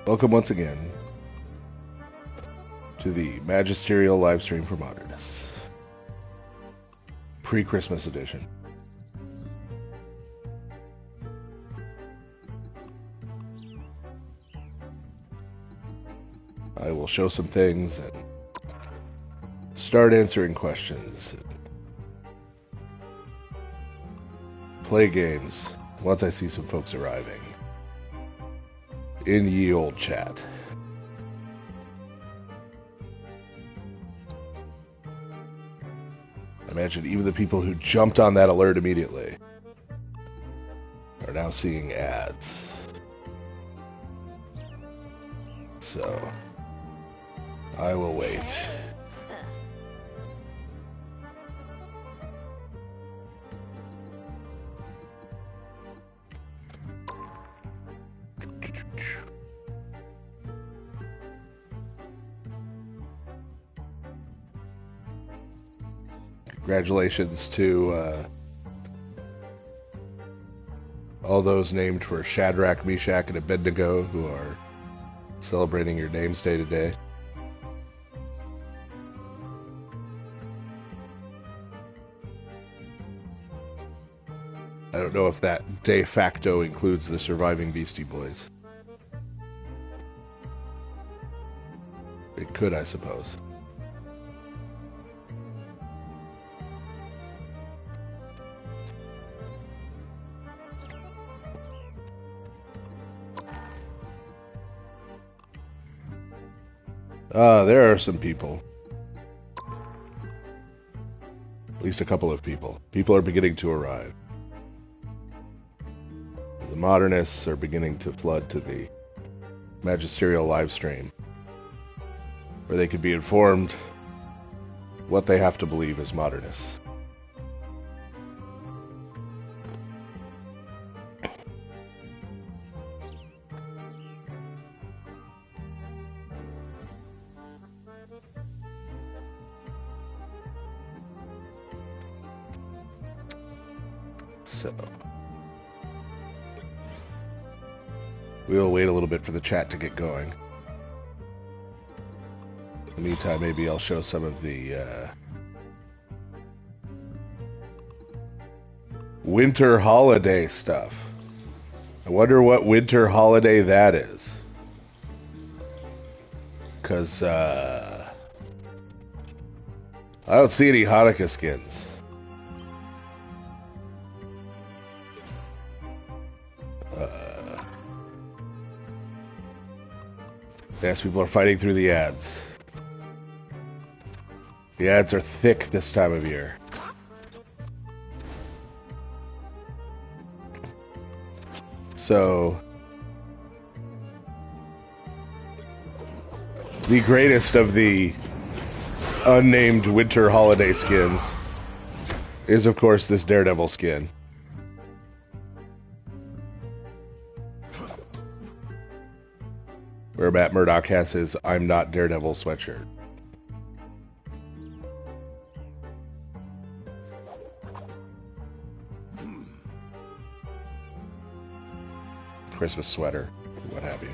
Welcome once again to the magisterial live stream for modernists, pre-Christmas edition. I will show some things and start answering questions, and play games once I see some folks arriving in ye old chat. I imagine even the people who jumped on that alert immediately are now seeing ads. So, I will wait. Congratulations to all those named for Shadrach, Meshach, and Abednego who are celebrating your name's day today. I don't know if that de facto includes the surviving Beastie Boys. It could, I suppose. There are some people. At least a couple of people. People are beginning to arrive. The modernists are beginning to flood to the magisterial live stream, where they can be informed what they have to believe as modernists. So, we'll wait a little bit for the chat to get going. In the meantime, maybe I'll show some of the winter holiday stuff. I wonder what winter holiday that is. Because I don't see any Hanukkah skins. Yes, people are fighting through the ads. The ads are thick this time of year. So, the greatest of the unnamed winter holiday skins is, of course, this Daredevil skin. Where Matt Murdock has his "I'm not Daredevil" sweatshirt. Christmas sweater, what have you.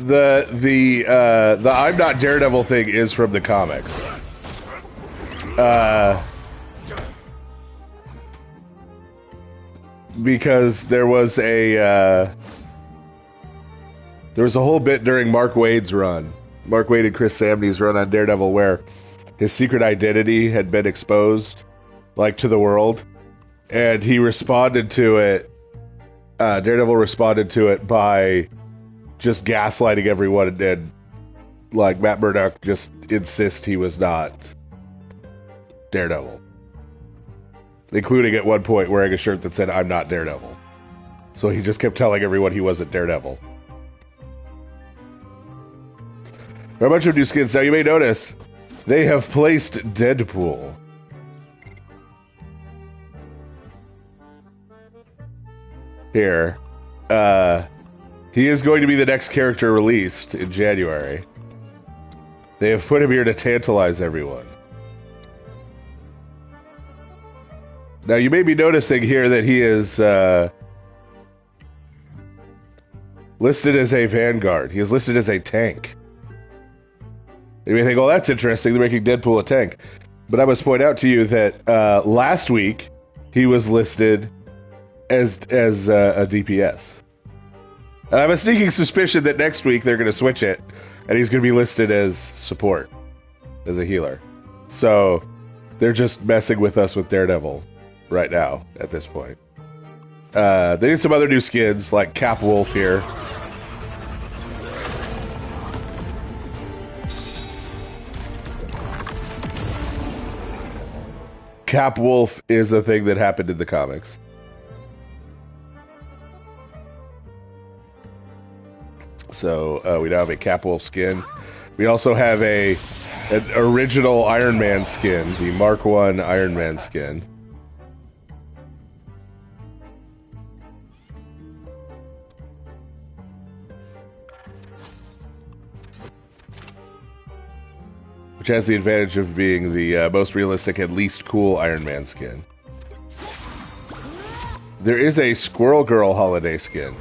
The "I'm not Daredevil" thing is from the comics. Because there was a whole bit during Mark Wade's run, Mark Wade and Chris Samney's run on Daredevil, where his secret identity had been exposed, like, to the world, and he responded to it. Daredevil responded to it by just gaslighting everyone, and like Matt Murdock just insist he was not Daredevil. Including at one point wearing a shirt that said, "I'm not Daredevil." So he just kept telling everyone he wasn't Daredevil. There are a bunch of new skins. Now you may notice they have placed Deadpool. Here. He is going to be the next character released in January. They have put him here to tantalize everyone. Now, you may be noticing here that he is listed as a vanguard. He is listed as a tank. You may think, oh, that's interesting. They're making Deadpool a tank. But I must point out to you that last week he was listed as a DPS. And I have a sneaking suspicion that next week they're going to switch it, and he's going to be listed as support, as a healer. So they're just messing with us with Daredevil right now at this point. They need some other new skins like Cap Wolf here. Cap Wolf is a thing that happened in the comics. So we now have a Cap Wolf skin. We also have an original Iron Man skin, the Mark I Iron Man skin. Which has the advantage of being the most realistic and least cool Iron Man skin. There is a Squirrel Girl holiday skin.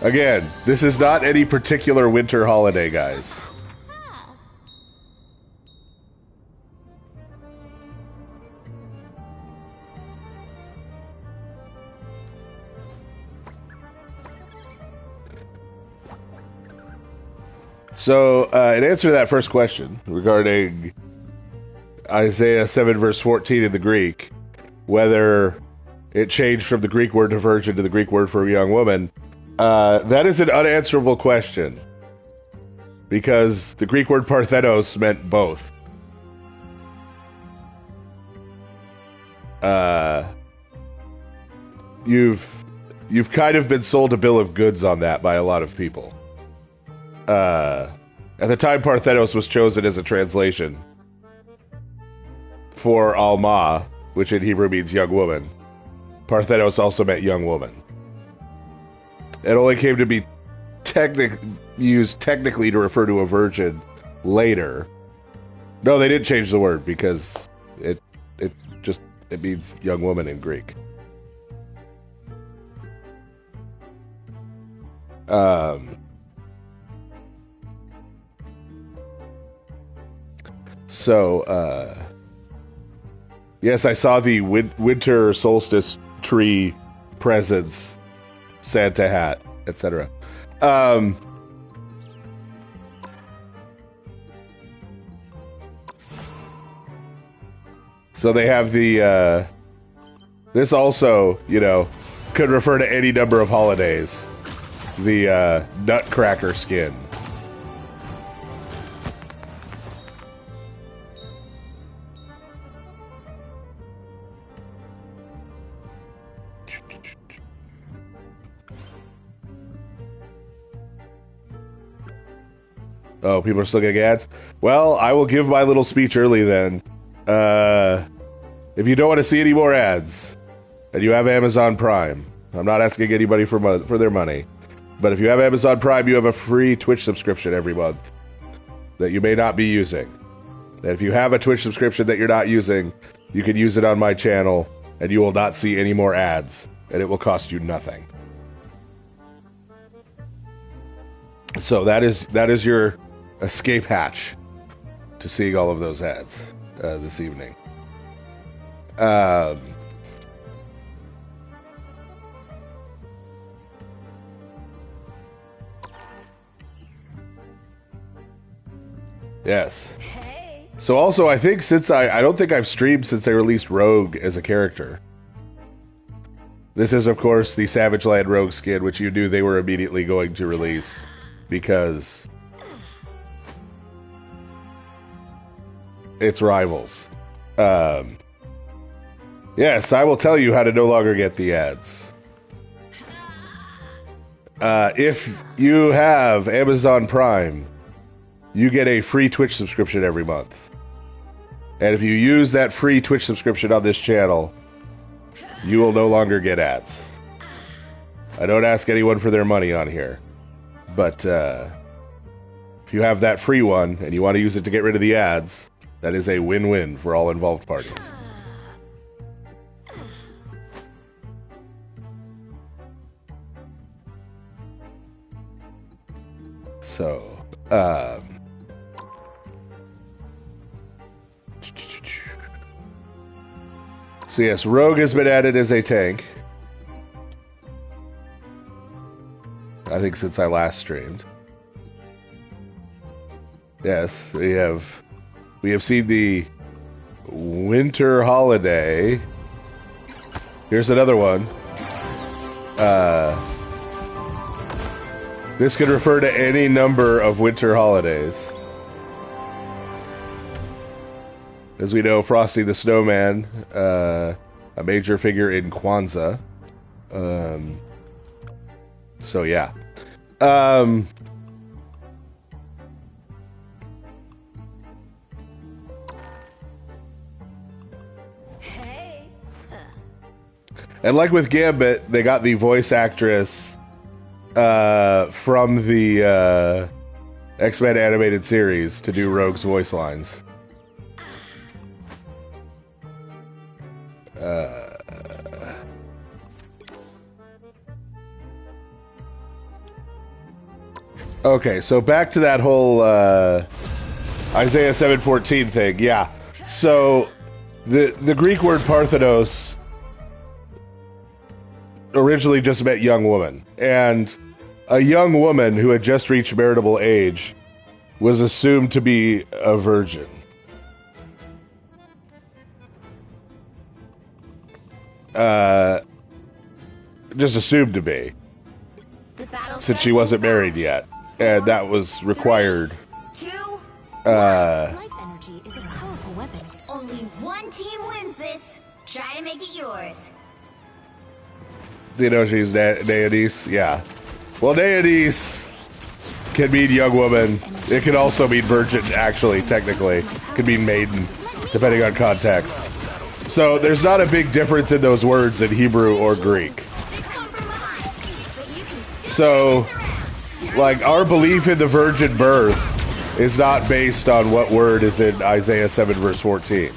Again, this is not any particular winter holiday, guys. So, in answer to that first question regarding Isaiah 7 verse 14 in the Greek, whether it changed from the Greek word to virgin to the Greek word for a young woman, that is an unanswerable question. Because the Greek word parthenos meant both. You've kind of been sold a bill of goods on that by a lot of people. At the time, Parthenos was chosen as a translation for Alma, which in Hebrew means young woman. Parthenos also meant young woman. It only came to be used technically to refer to a virgin later. No, they didn't change the word because it means young woman in Greek. Yes, I saw the winter solstice tree presents, Santa hat, etc. So they have the, this also, could refer to any number of holidays. The Nutcracker skin. Oh, people are still getting ads? Well, I will give my little speech early then. If you don't want to see any more ads, and you have Amazon Prime, I'm not asking anybody for their money, but if you have Amazon Prime, you have a free Twitch subscription every month that you may not be using. And if you have a Twitch subscription that you're not using, you can use it on my channel, and you will not see any more ads, and it will cost you nothing. So that is your escape hatch to seeing all of those ads this evening. Yes. So also, I think since I don't think I've streamed since I released Rogue as a character. This is, of course, the Savage Land Rogue skin, which you knew they were immediately going to release because it's rivals. Yes, I will tell you how to no longer get the ads. If you have Amazon Prime, you get a free Twitch subscription every month. And if you use that free Twitch subscription on this channel, you will no longer get ads. I don't ask anyone for their money on here. But if you have that free one and you want to use it to get rid of the ads, That is a win-win for all involved parties. So, so yes, Rogue has been added as a tank. I think since I last streamed. Yes, we have seen the winter holiday. Here's another one. This could refer to any number of winter holidays. As we know, Frosty the Snowman, a major figure in Kwanzaa. So yeah. And like with Gambit, they got the voice actress from the X-Men animated series to do Rogue's voice lines. Okay, so back to that whole Isaiah 7:14 thing. Yeah. So the Greek word Parthenos originally just meant young woman, and a young woman who had just reached marital age was assumed to be a virgin. Just assumed to be, since she wasn't married yet, and that was required. Life energy is a powerful weapon. Only one team wins this. Try to make it yours. Do you know she's Neonis? Yeah. Well, Neonis can mean young woman. It can also mean virgin, actually, technically. It can mean maiden, depending on context. So there's not a big difference in those words in Hebrew or Greek. So, like, our belief in the virgin birth is not based on what word is in Isaiah 7 verse 14.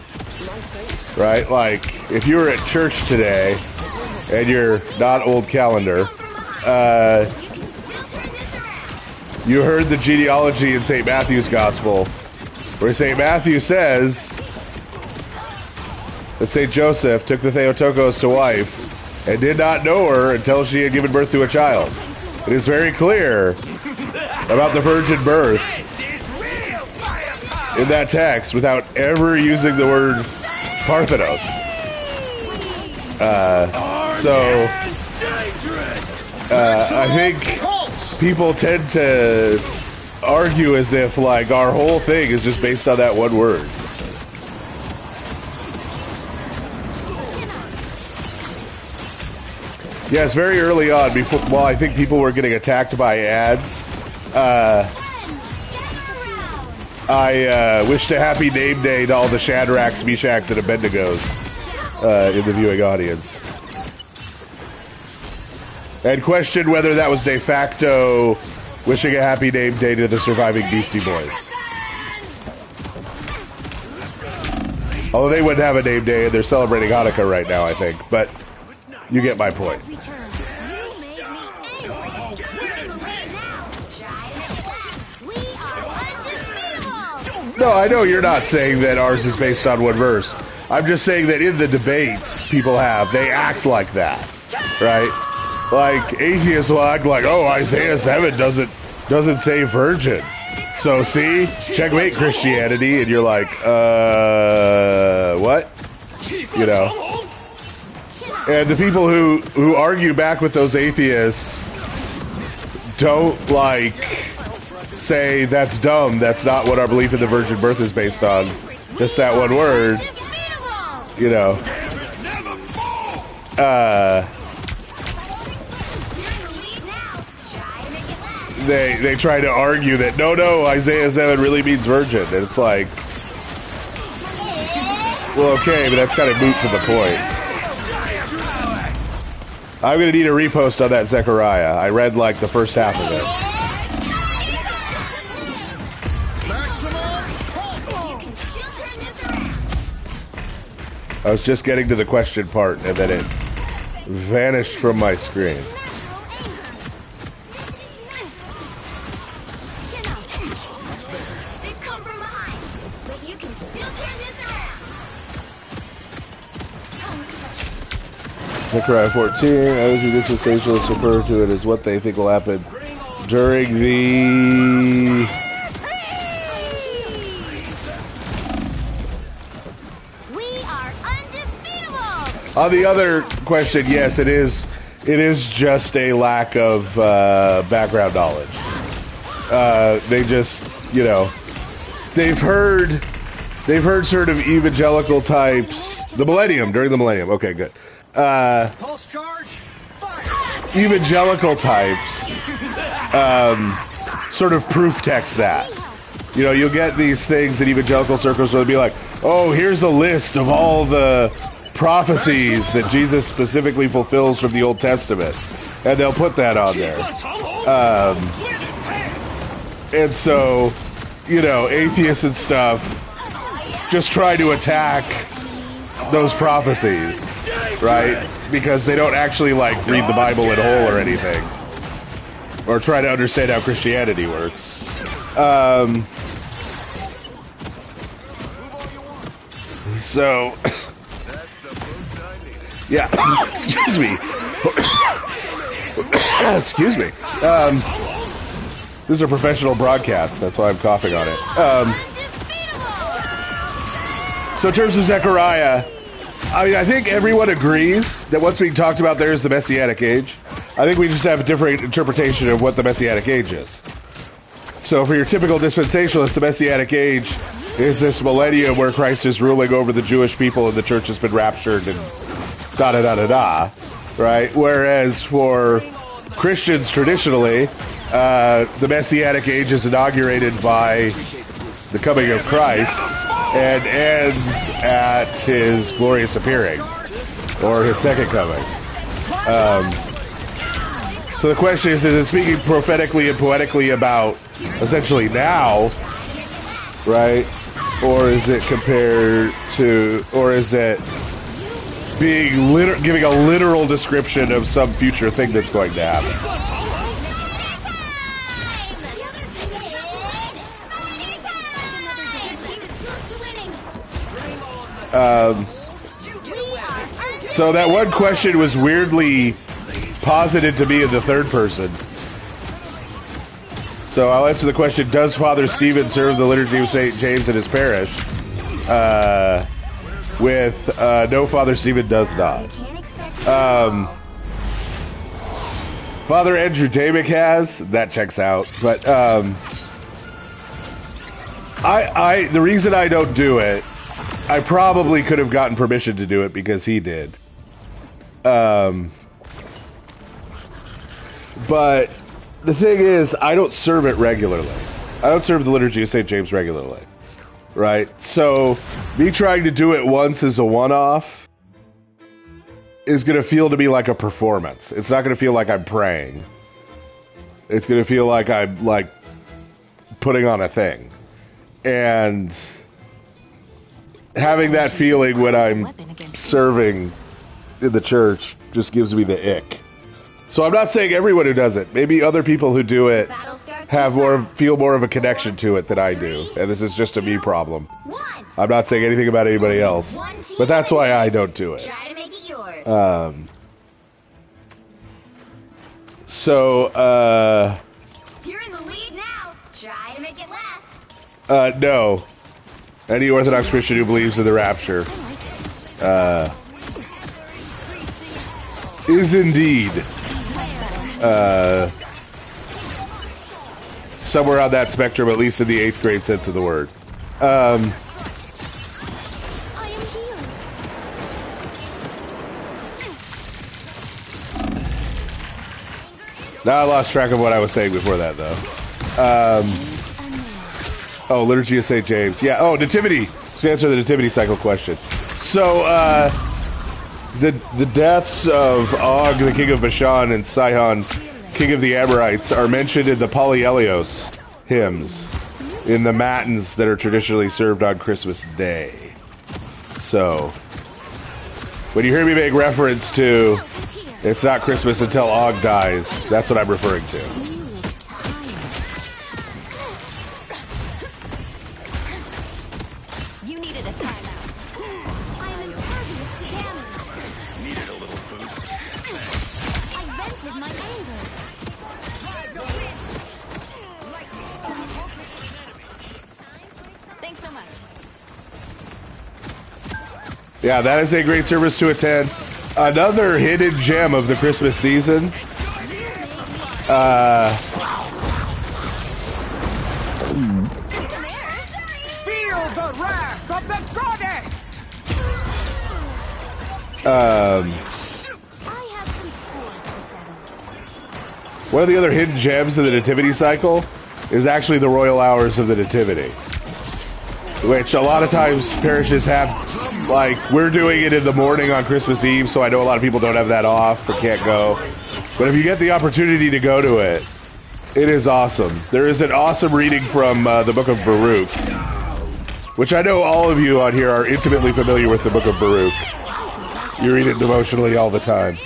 Right? Like, if you were at church today, and you're not old calendar, you heard the genealogy in St. Matthew's Gospel, where St. Matthew says that St. Joseph took the Theotokos to wife and did not know her until she had given birth to a child. It is very clear about the virgin birth in that text without ever using the word Parthenos. I think people tend to argue as if, like, our whole thing is just based on that one word. Yes, very early on, before, well, I think people were getting attacked by ads. I wished a happy name day to all the Shadrachs, Meshachs, and Abednegos in the viewing audience. And questioned whether that was de facto wishing a happy name day to the surviving Beastie Boys. Although they wouldn't have a name day, and they're celebrating Hanukkah right now, I think. But you get my point. No, I know you're not saying that ours is based on one verse. I'm just saying that in the debates people have, they act like that, right? Like, atheists will act like, oh, Isaiah 7 doesn't say virgin. So, see? Checkmate Christianity, and you're like, what? You know? And the people who argue back with those atheists don't, like, say, that's dumb, that's not what our belief in the virgin birth is based on. Just that one word. You know. They try to argue that, no, Isaiah 7 really means virgin. And it's like, well, okay, but that's kind of moot to the point. I'm going to need a repost on that Zechariah. I read, like, the first half of it. I was just getting to the question part, and then it vanished from my screen. Zechariah 14, as the dispensationalists refer to it as what they think will happen during the... We are undefeatable! On the other question, yes, it is just a lack of background knowledge. They just, you know, they've heard sort of evangelical types, during the millennium, okay, good. Pulse charge. Fire. Evangelical types sort of proof text that. You know, you'll get these things in evangelical circles where they'll be like, oh, here's a list of all the prophecies that Jesus specifically fulfills from the Old Testament. And they'll put that on there. And so, you know, atheists and stuff just try to attack those prophecies. Right? Because they don't actually, like, read the Bible in whole or anything. Or try to understand how Christianity works. So... yeah. Excuse me. Excuse me. This is a professional broadcast. That's why I'm coughing on it. So in terms of Zechariah... I mean, I think everyone agrees that what's being talked about there is the Messianic age. I think we just have a different interpretation of what the Messianic age is. So for your typical dispensationalist, the Messianic age is this millennium where Christ is ruling over the Jewish people and the church has been raptured and da-da-da-da-da, right? Whereas for Christians traditionally, the Messianic age is inaugurated by the coming of Christ and ends at his glorious appearing, or his second coming. So the question is it speaking prophetically and poetically about essentially now, right? Or is it compared to, or is it being giving a literal description of some future thing that's going to happen? So that one question was weirdly posited to me in the third person. So I'll answer the question, does Father Stephen serve the Liturgy of St. James in his parish? No, Father Stephen does not. Father Andrew Damick has, that checks out. But the reason I don't do it, I probably could have gotten permission to do it because he did. But the thing is, I don't serve it regularly. I don't serve the Liturgy of St. James regularly. Right? So, me trying to do it once as a one-off is going to feel to me like a performance. It's not going to feel like I'm praying. It's going to feel like I'm, like, putting on a thing. And having that feeling when I'm serving in the church just gives me the ick. So I'm not saying everyone who does it. Maybe other people who do it feel more of a connection to it than I do. And this is just a me problem. I'm not saying anything about anybody else. But that's why I don't do it. You're in the lead now. Try to make it last. No. Any Orthodox Christian who believes in the rapture is indeed somewhere on that spectrum, at least in the 8th grade sense of the word. Now I lost track of what I was saying before that, though. Liturgy of St. James. Yeah, Nativity. Let's answer the Nativity cycle question. So, the deaths of Og, the king of Bashan, and Sihon, king of the Amorites, are mentioned in the Polyelios hymns. in the matins that are traditionally served on Christmas Day. So, when you hear me make reference to it's not Christmas until Og dies, that's what I'm referring to. You needed a timeout. I am impervious to damage. Needed a little boost. I vented my anger. Thanks so much. Yeah, that is a great service to attend. Another hidden gem of the Christmas season. System error. Feel the wrath of the goddess! I have some scores to settle. One of the other hidden gems of the Nativity cycle is actually the royal hours of the Nativity, which a lot of times parishes have. Like, we're doing it in the morning on Christmas Eve, so I know a lot of people don't have that off or can't go. But if you get the opportunity to go to it, it is awesome. There is an awesome reading from the book of Baruch, which I know all of you on here are intimately familiar with the book of Baruch. You read it devotionally all the time.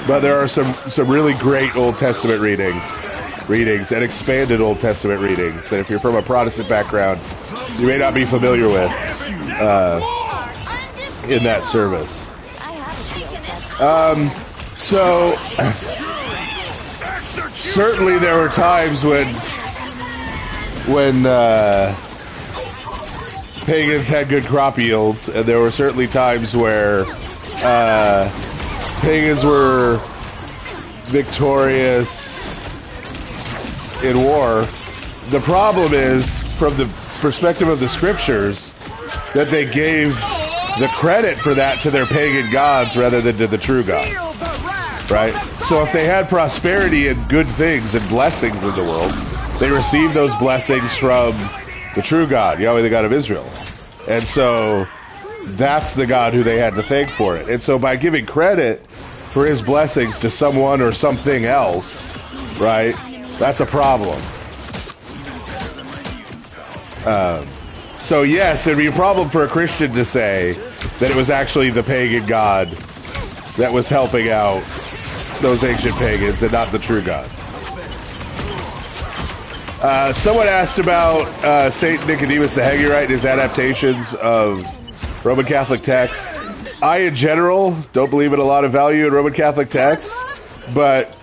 But there are some really great Old Testament readings and expanded Old Testament readings that if you're from a Protestant background, you may not be familiar with in that service. So certainly there were times when pagans had good crop yields, and there were certainly times where pagans were victorious in war. The problem is, from the perspective of the scriptures, that they gave the credit for that to their pagan gods rather than to the true God. Right? So if they had prosperity and good things and blessings in the world, they received those blessings from the true God, Yahweh, the God of Israel. And so that's the God who they had to thank for it. And so by giving credit for his blessings to someone or something else, right, that's a problem. So yes, it'd be a problem for a Christian to say that it was actually the pagan God that was helping out those ancient pagans and not the true God. Someone asked about St. Nicodemus the Hagurite and his adaptations of Roman Catholic texts. I, in general, don't believe in a lot of value in Roman Catholic texts, but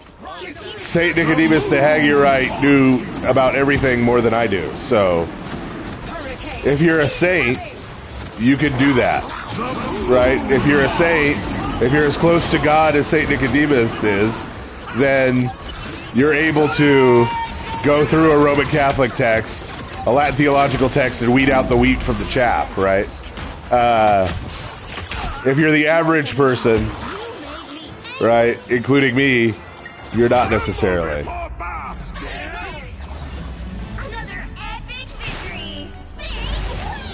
St. Nicodemus the Hagurite knew about everything more than I do. So if you're a saint, you can do that, right? If you're a saint, if you're as close to God as St. Nicodemus is, then you're able to go through a Roman Catholic text, a Latin theological text, and weed out the wheat from the chaff, right? If you're the average person, right, including me, you're not necessarily.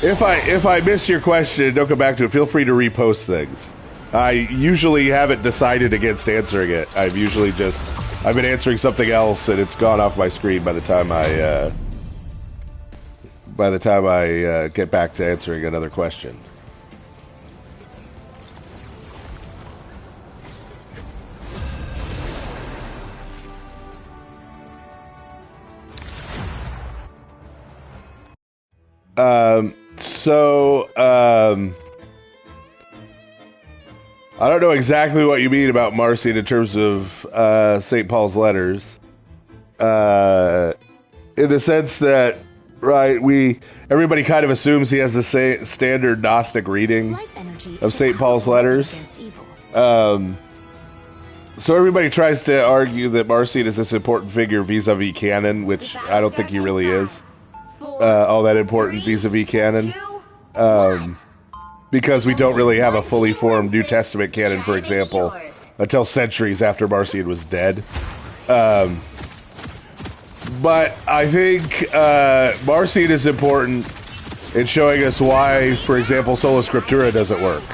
If I miss your question, don't come back to it. Feel free to repost things. I usually haven't decided against answering it. I've been answering something else and it's gone off my screen by the time I get back to answering another question. I don't know exactly what you mean about Marcion in terms of St. Paul's letters. In the sense that, right, everybody kind of assumes he has the standard Gnostic reading of St. Paul's letters. So everybody tries to argue that Marcion is this important figure vis-a-vis canon, which I don't think he really is. All that important vis-a-vis canon. Because we don't really have a fully formed New Testament canon, for example, until centuries after Marcion was dead. But I think Marcion is important in showing us why, for example, sola scriptura doesn't work.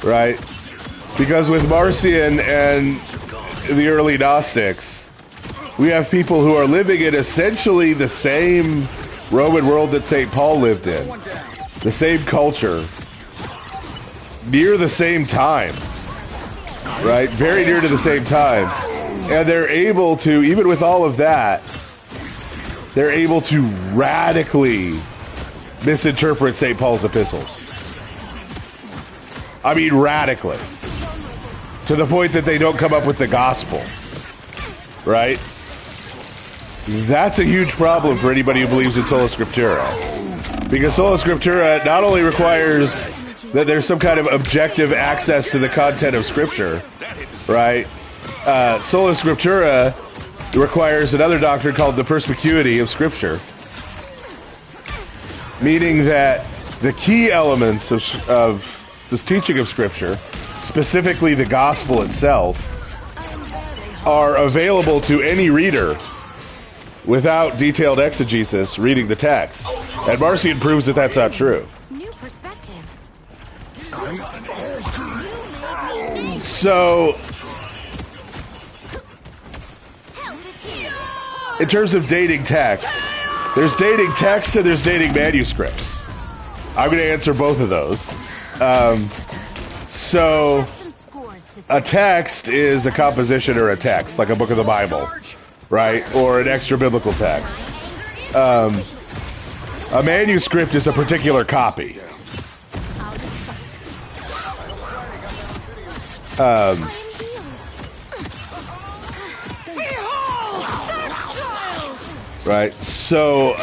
Right? Because with Marcion and the early Gnostics, we have people who are living in essentially the same Roman world that St. Paul lived in. The same culture. Near the same time. Right? Very near to the same time. And they're able to, even with all of that, they're able to radically misinterpret St. Paul's epistles. I mean, radically. To the point that they don't come up with the gospel. Right? That's a huge problem for anybody who believes in sola scriptura. Because sola scriptura not only requires that there's some kind of objective access to the content of Scripture, right? Sola scriptura requires another doctrine called the perspicuity of Scripture, meaning that the key elements of the teaching of Scripture, specifically the gospel itself, are available to any reader without detailed exegesis reading the text. And Marcion proves that that's not true. New perspective. So, in terms of dating texts, there's dating texts and there's dating manuscripts. I'm going to answer both of those. So, a text is a composition or a text, like a book of the Bible, right? Or an extra biblical text. A manuscript is a particular copy. Right, so,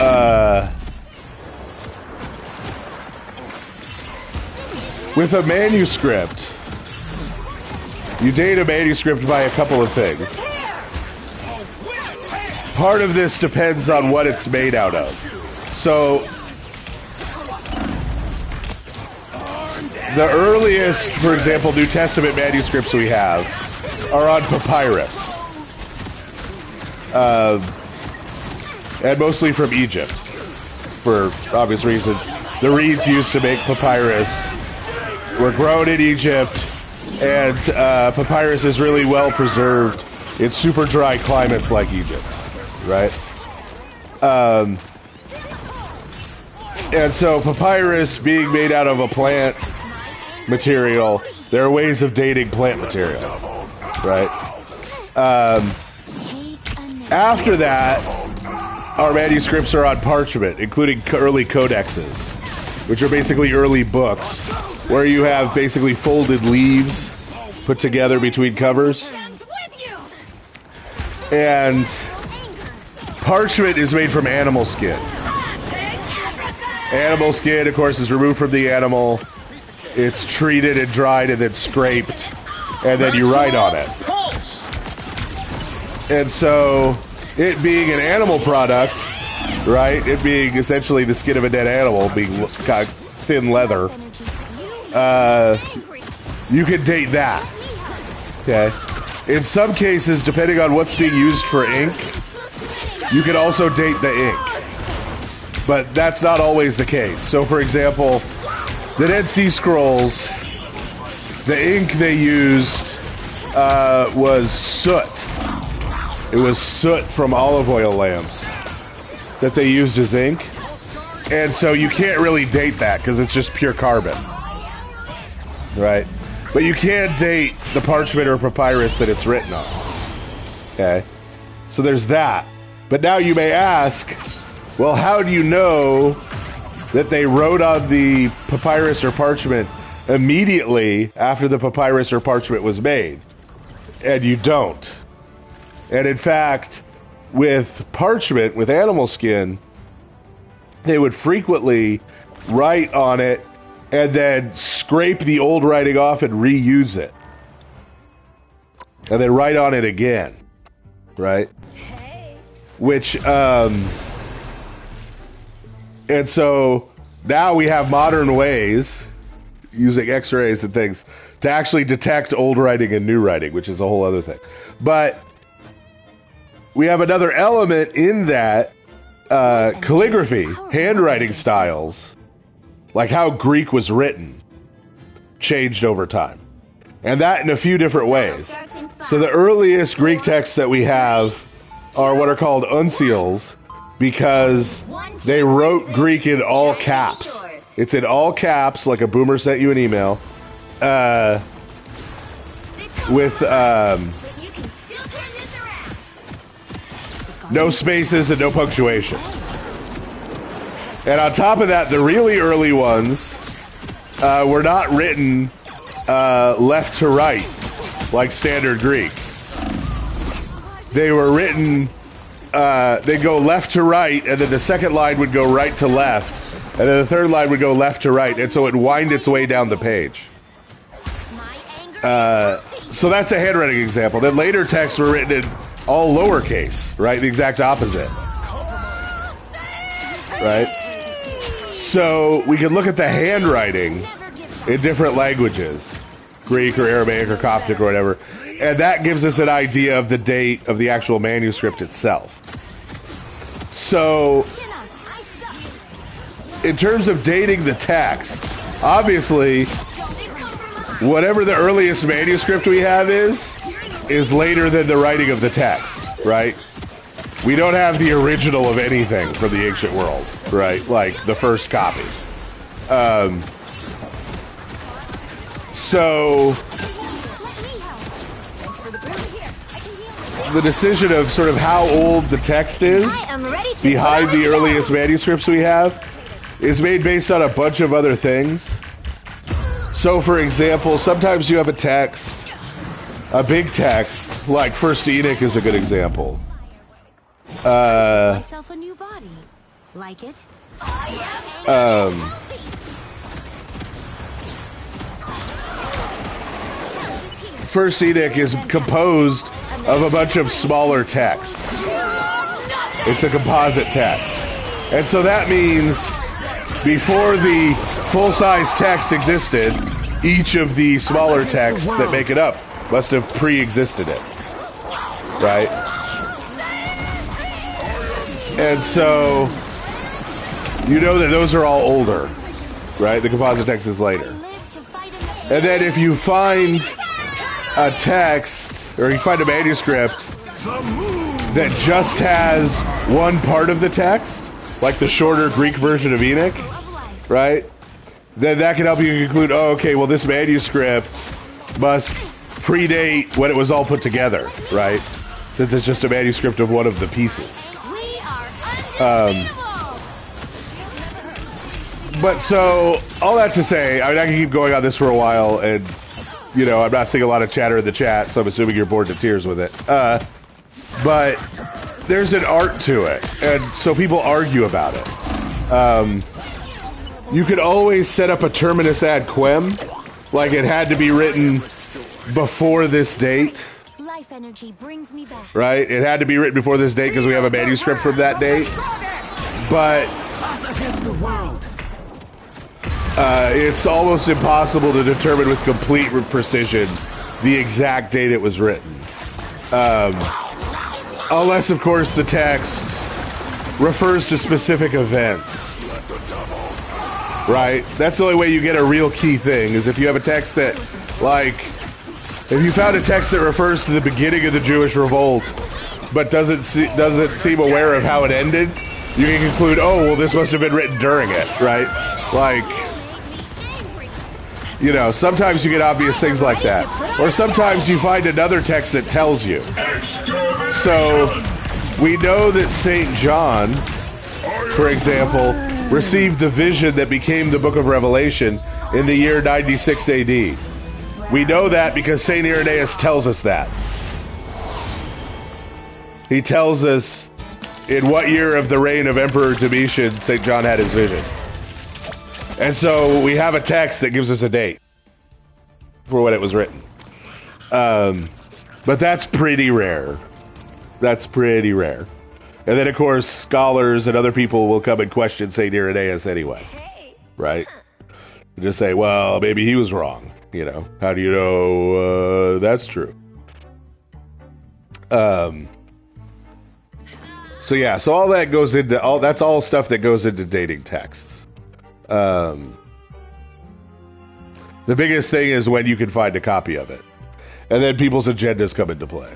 with a manuscript, you date a manuscript by a couple of things. Part of this depends on what it's made out of. So, the earliest, for example, New Testament manuscripts we have are on papyrus. And mostly from Egypt, for obvious reasons. The reeds used to make papyrus were grown in Egypt, and papyrus is really well preserved in super dry climates like Egypt, right? And so papyrus being made out of a plant material, there are ways of dating plant material, right? After that, our manuscripts are on parchment, including early codexes, which are basically early books, where you have basically folded leaves put together between covers. And parchment is made from animal skin. Animal skin, of course, is removed from the animal. It's treated and dried and then scraped, and then you write on it. And so, it being an animal product, right, it being essentially the skin of a dead animal, being kind of thin leather, you can date that. Okay? In some cases, depending on what's being used for ink, you can also date the ink. But that's not always the case. So, for example, the Dead Sea Scrolls, the ink they used was soot. It was soot from olive oil lamps that they used as ink. And so you can't really date that because it's just pure carbon. Right? But you can date the parchment or papyrus that it's written on. Okay? So there's that. But now you may ask, well, how do you know that they wrote on the papyrus or parchment immediately after the papyrus or parchment was made? And you don't. And in fact, with parchment, with animal skin, they would frequently write on it and then scrape the old writing off and reuse it. And then write on it again. Right? Which, and so now we have modern ways, using x-rays and things, to actually detect old writing and new writing, which is a whole other thing. But we have another element in that, calligraphy, handwriting styles, like how Greek was written, changed over time. And that in a few different ways. So the earliest Greek texts that we have are what are called uncials because they wrote Greek in all caps. It's in all caps, like a boomer sent you an email, with no spaces and no punctuation. And on top of that, the really early ones were not written left to right, like standard Greek. They were written, they'd go left to right, and then the second line would go right to left, and then the third line would go left to right, and so it would wind its way down the page. So that's a handwriting example. Then later texts were written in all lowercase, right? The exact opposite. Right? So we can look at the handwriting in different languages, Greek or Aramaic or Coptic or whatever, and that gives us an idea of the date of the actual manuscript itself. So, in terms of dating the text, obviously, whatever the earliest manuscript we have is later than the writing of the text, right? We don't have the original of anything from the ancient world, right? Like the first copy. So the decision of sort of how old the text is behind the earliest manuscripts we have is made based on a bunch of other things. So, for example, sometimes you have a text, a big text, like First Enoch is a good example. Myself a new body. Like it? First Enoch is composed of a bunch of smaller texts. It's a composite text. And so that means before the full-size text existed, each of the smaller texts that make it up must have pre-existed it. Right? And so you know that those are all older. Right? The composite text is later. And then if you find a text, or you find a manuscript that just has one part of the text, like the shorter Greek version of Enoch, right? Then that can help you conclude, oh, okay, well, this manuscript must predate when it was all put together, right? Since it's just a manuscript of one of the pieces. But so, all that to say, I mean, I can keep going on this for a while, and, you know, I'm not seeing a lot of chatter in the chat, so I'm assuming you're bored to tears with it. But there's an art to it, and so people argue about it. You could always set up a terminus ad quem, like it had to be written before this date. Life energy brings me back. Right? It had to be written before this date because we have a manuscript from that date. But it's almost impossible to determine with complete precision the exact date it was written. Unless, of course, the text refers to specific events. Right? That's the only way you get a real key thing, is if you have a text that, like, if you found a text that refers to the beginning of the Jewish revolt, but doesn't seem aware of how it ended, you can conclude, oh, well, this must have been written during it, right? Like, you know, sometimes you get obvious things like that. Or sometimes you find another text that tells you. So, we know that St. John, for example, received the vision that became the book of Revelation in the year 96 AD. We know that because St. Irenaeus tells us that. He tells us in what year of the reign of Emperor Domitian St. John had his vision. And so we have a text that gives us a date for when it was written. But that's pretty rare. That's pretty rare. And then, of course, scholars and other people will come and question St. Irenaeus anyway. Right? Just say, well, maybe he was wrong. You know, how do you know that's true? So yeah, so all that goes into that's all stuff that goes into dating texts. The biggest thing is when you can find a copy of it, and then people's agendas come into play.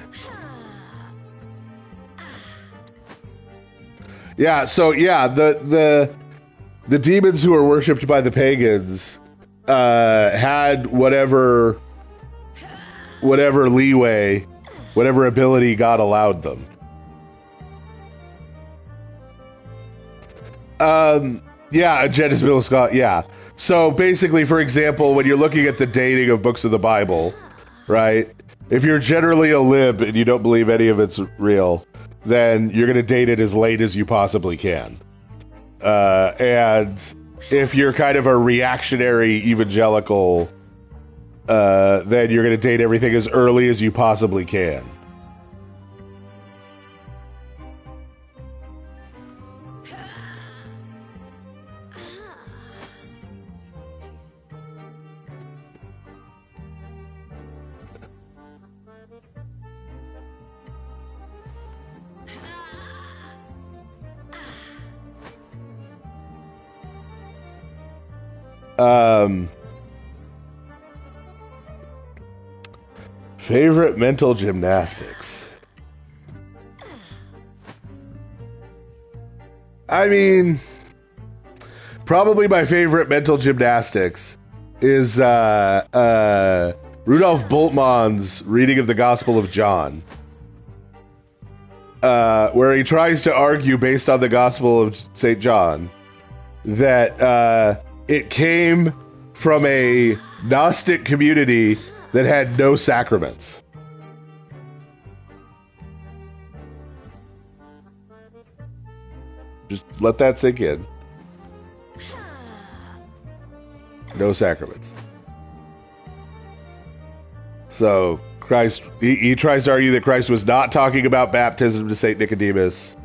Yeah, so yeah, the demons who were worshipped by the pagans had whatever leeway, whatever ability God allowed them. Yeah, a genus biblical God, yeah. So basically, for example, when you're looking at the dating of books of the Bible, right? If you're generally a lib and you don't believe any of it's real, then you're going to date it as late as you possibly can. And if you're kind of a reactionary evangelical, then you're going to date everything as early as you possibly can. Favorite mental gymnastics. I mean, probably my favorite mental gymnastics is Rudolf Bultmann's reading of the Gospel of John, where he tries to argue based on the Gospel of St. John that it came from a Gnostic community that had no sacraments. Just let that sink in. No sacraments. So Christ, he tries to argue that Christ was not talking about baptism to St. Nicodemus.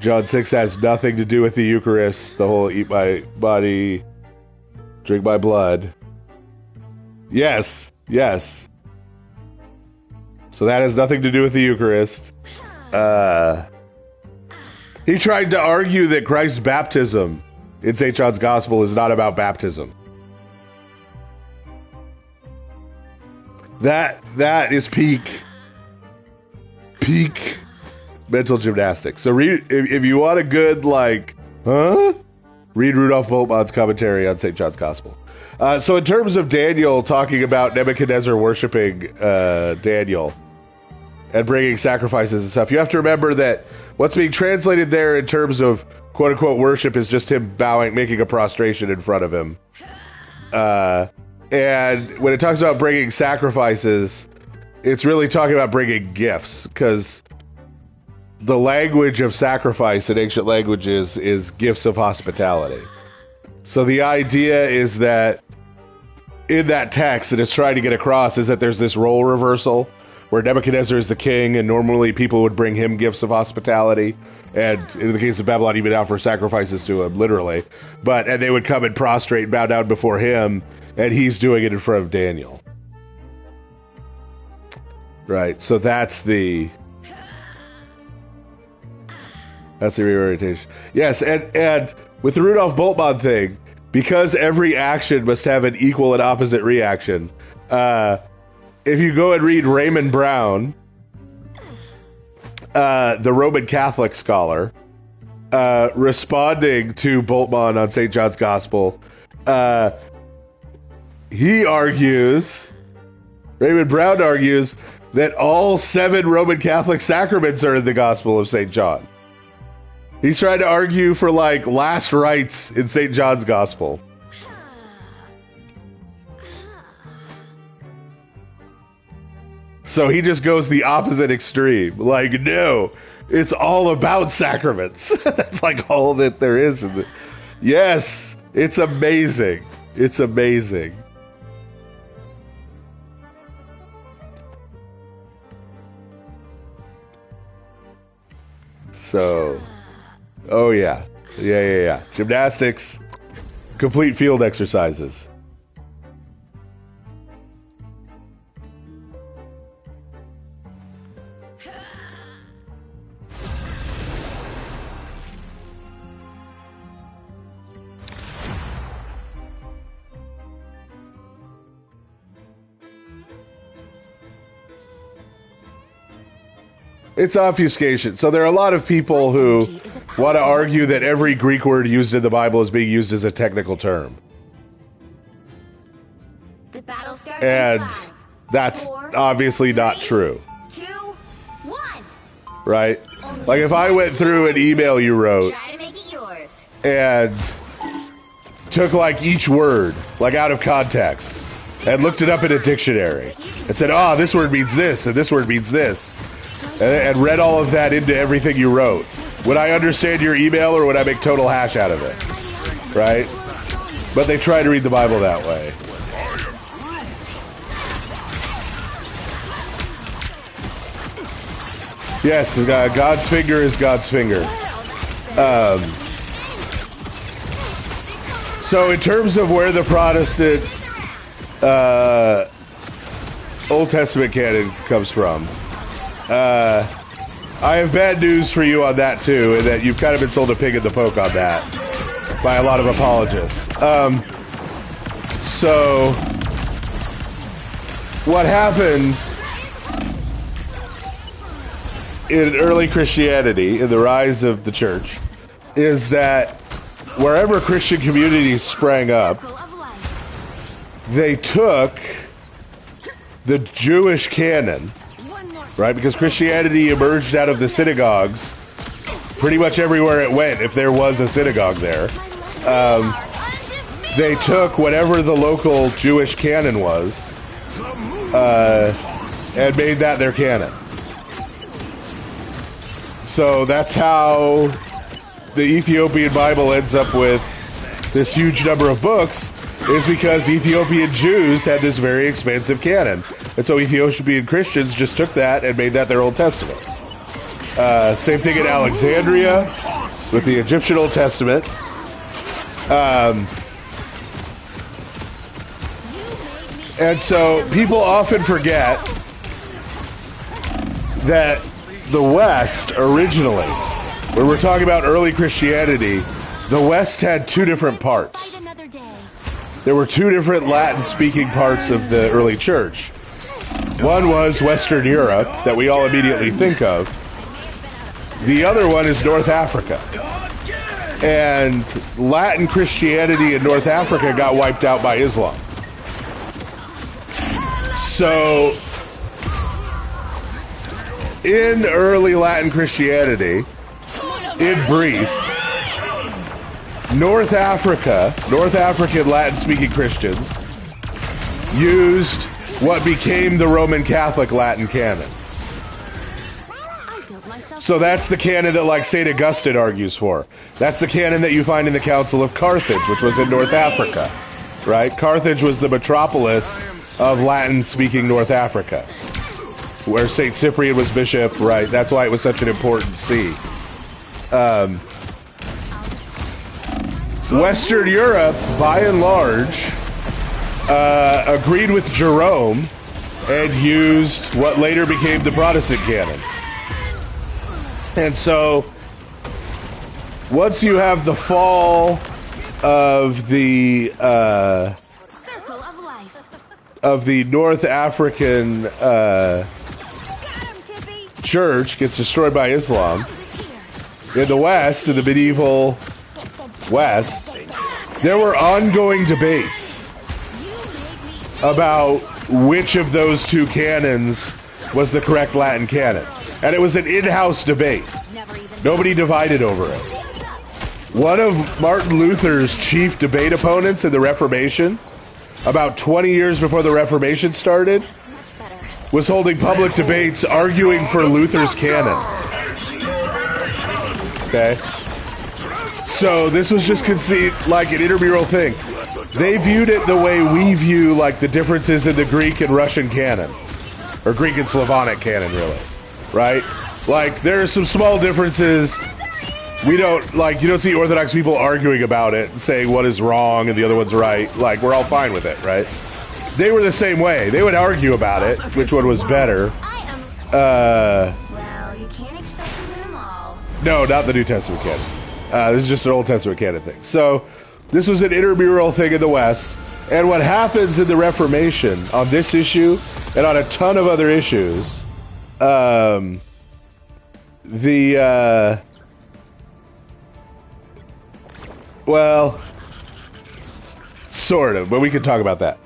John 6 has nothing to do with the Eucharist, the whole eat my body, drink my blood. Yes. So that has nothing to do with the Eucharist. He tried to argue that Christ's baptism in St. John's Gospel is not about baptism. That is peak mental gymnastics. So read, if you want a good read Rudolf Bultmann's commentary on St. John's Gospel. So in terms of Daniel talking about Nebuchadnezzar worshiping Daniel and bringing sacrifices and stuff, you have to remember that what's being translated there in terms of quote-unquote worship is just him bowing, making a prostration in front of him. And when it talks about bringing sacrifices, it's really talking about bringing gifts, because the language of sacrifice in ancient languages is gifts of hospitality. So the idea is that in that text that it's trying to get across is that there's this role reversal where Nebuchadnezzar is the king and normally people would bring him gifts of hospitality, and in the case of Babylon even offer sacrifices to him, literally, and they would come and prostrate and bow down before him, and he's doing it in front of Daniel. Right, so that's the reorientation. Yes, and with the Rudolf Bultmann thing, because every action must have an equal and opposite reaction, if you go and read Raymond Brown, the Roman Catholic scholar, responding to Bultmann on St. John's Gospel, Raymond Brown argues that all 7 Roman Catholic sacraments are in the Gospel of St. John. He's trying to argue for last rites in St. John's Gospel. So he just goes the opposite extreme. No, it's all about sacraments. That's all that there is. Yes, it's amazing. It's amazing. So, oh yeah. Gymnastics, complete field exercises. It's obfuscation. So there are a lot of people who want to argue that every Greek word used in the Bible is being used as a technical term. The battle starts And in 5, that's 4, obviously not 3, true. 2, 1. Right? Like if I went through an email you wrote Try to make it yours. and took like each word, like out of context, and looked it up in a dictionary and said, oh, this word means this and this word means this, and read all of that into everything you wrote, would I understand your email or would I make total hash out of it? Right? But they try to read the Bible that way. Yes, God's finger is God's finger. So in terms of where the Protestant Old Testament canon comes from, I have bad news for you on that too, in that you've kind of been sold a pig in the poke on that by a lot of apologists. So what happened in early Christianity, in the rise of the church, is that wherever Christian communities sprang up, they took the Jewish canon, right? Because Christianity emerged out of the synagogues pretty much everywhere it went, if there was a synagogue there. They took whatever the local Jewish canon was and made that their canon. So that's how the Ethiopian Bible ends up with this huge number of books, is because Ethiopian Jews had this very expansive canon. And so Ethiopian Christians just took that and made that their Old Testament. Same thing in Alexandria with the Egyptian Old Testament. And so people often forget that the West originally, when we're talking about early Christianity, the West had two different parts. There were two different Latin-speaking parts of the early church. One was Western Europe, that we all immediately think of. The other one is North Africa. And Latin Christianity in North Africa got wiped out by Islam. So, in early Latin Christianity, in brief, North African Latin-speaking Christians used what became the Roman Catholic Latin canon. So that's the canon that, like, St. Augustine argues for. That's the canon that you find in the Council of Carthage, which was in North Africa, right? Carthage was the metropolis of Latin-speaking North Africa, where St. Cyprian was bishop, right? That's why it was such an important see. Western Europe, by and large, agreed with Jerome and used what later became the Protestant canon. And so, once you have the fall of the North African church gets destroyed by Islam, in the West, in the medieval West, there were ongoing debates about which of those two canons was the correct Latin canon. And it was an in-house debate. Nobody divided over it. One of Martin Luther's chief debate opponents in the Reformation, about 20 years before the Reformation started, was holding public debates arguing for Luther's canon. Okay? So this was just conceived like an intramural thing. They viewed it the way we view, like, the differences in the Greek and Russian canon. Or Greek and Slavonic canon, really. Right? Like, there are some small differences. We don't, like, you don't see Orthodox people arguing about it and saying one is wrong and the other one's right. Like, we're all fine with it, right? They were the same way. They would argue about it, which one was better. Well, you can't expect to win them all. No, not the New Testament canon. This is just an Old Testament canon thing. So, this was an intramural thing in the West. And what happens in the Reformation on this issue and on a ton of other issues, well, sort of, but we can talk about that.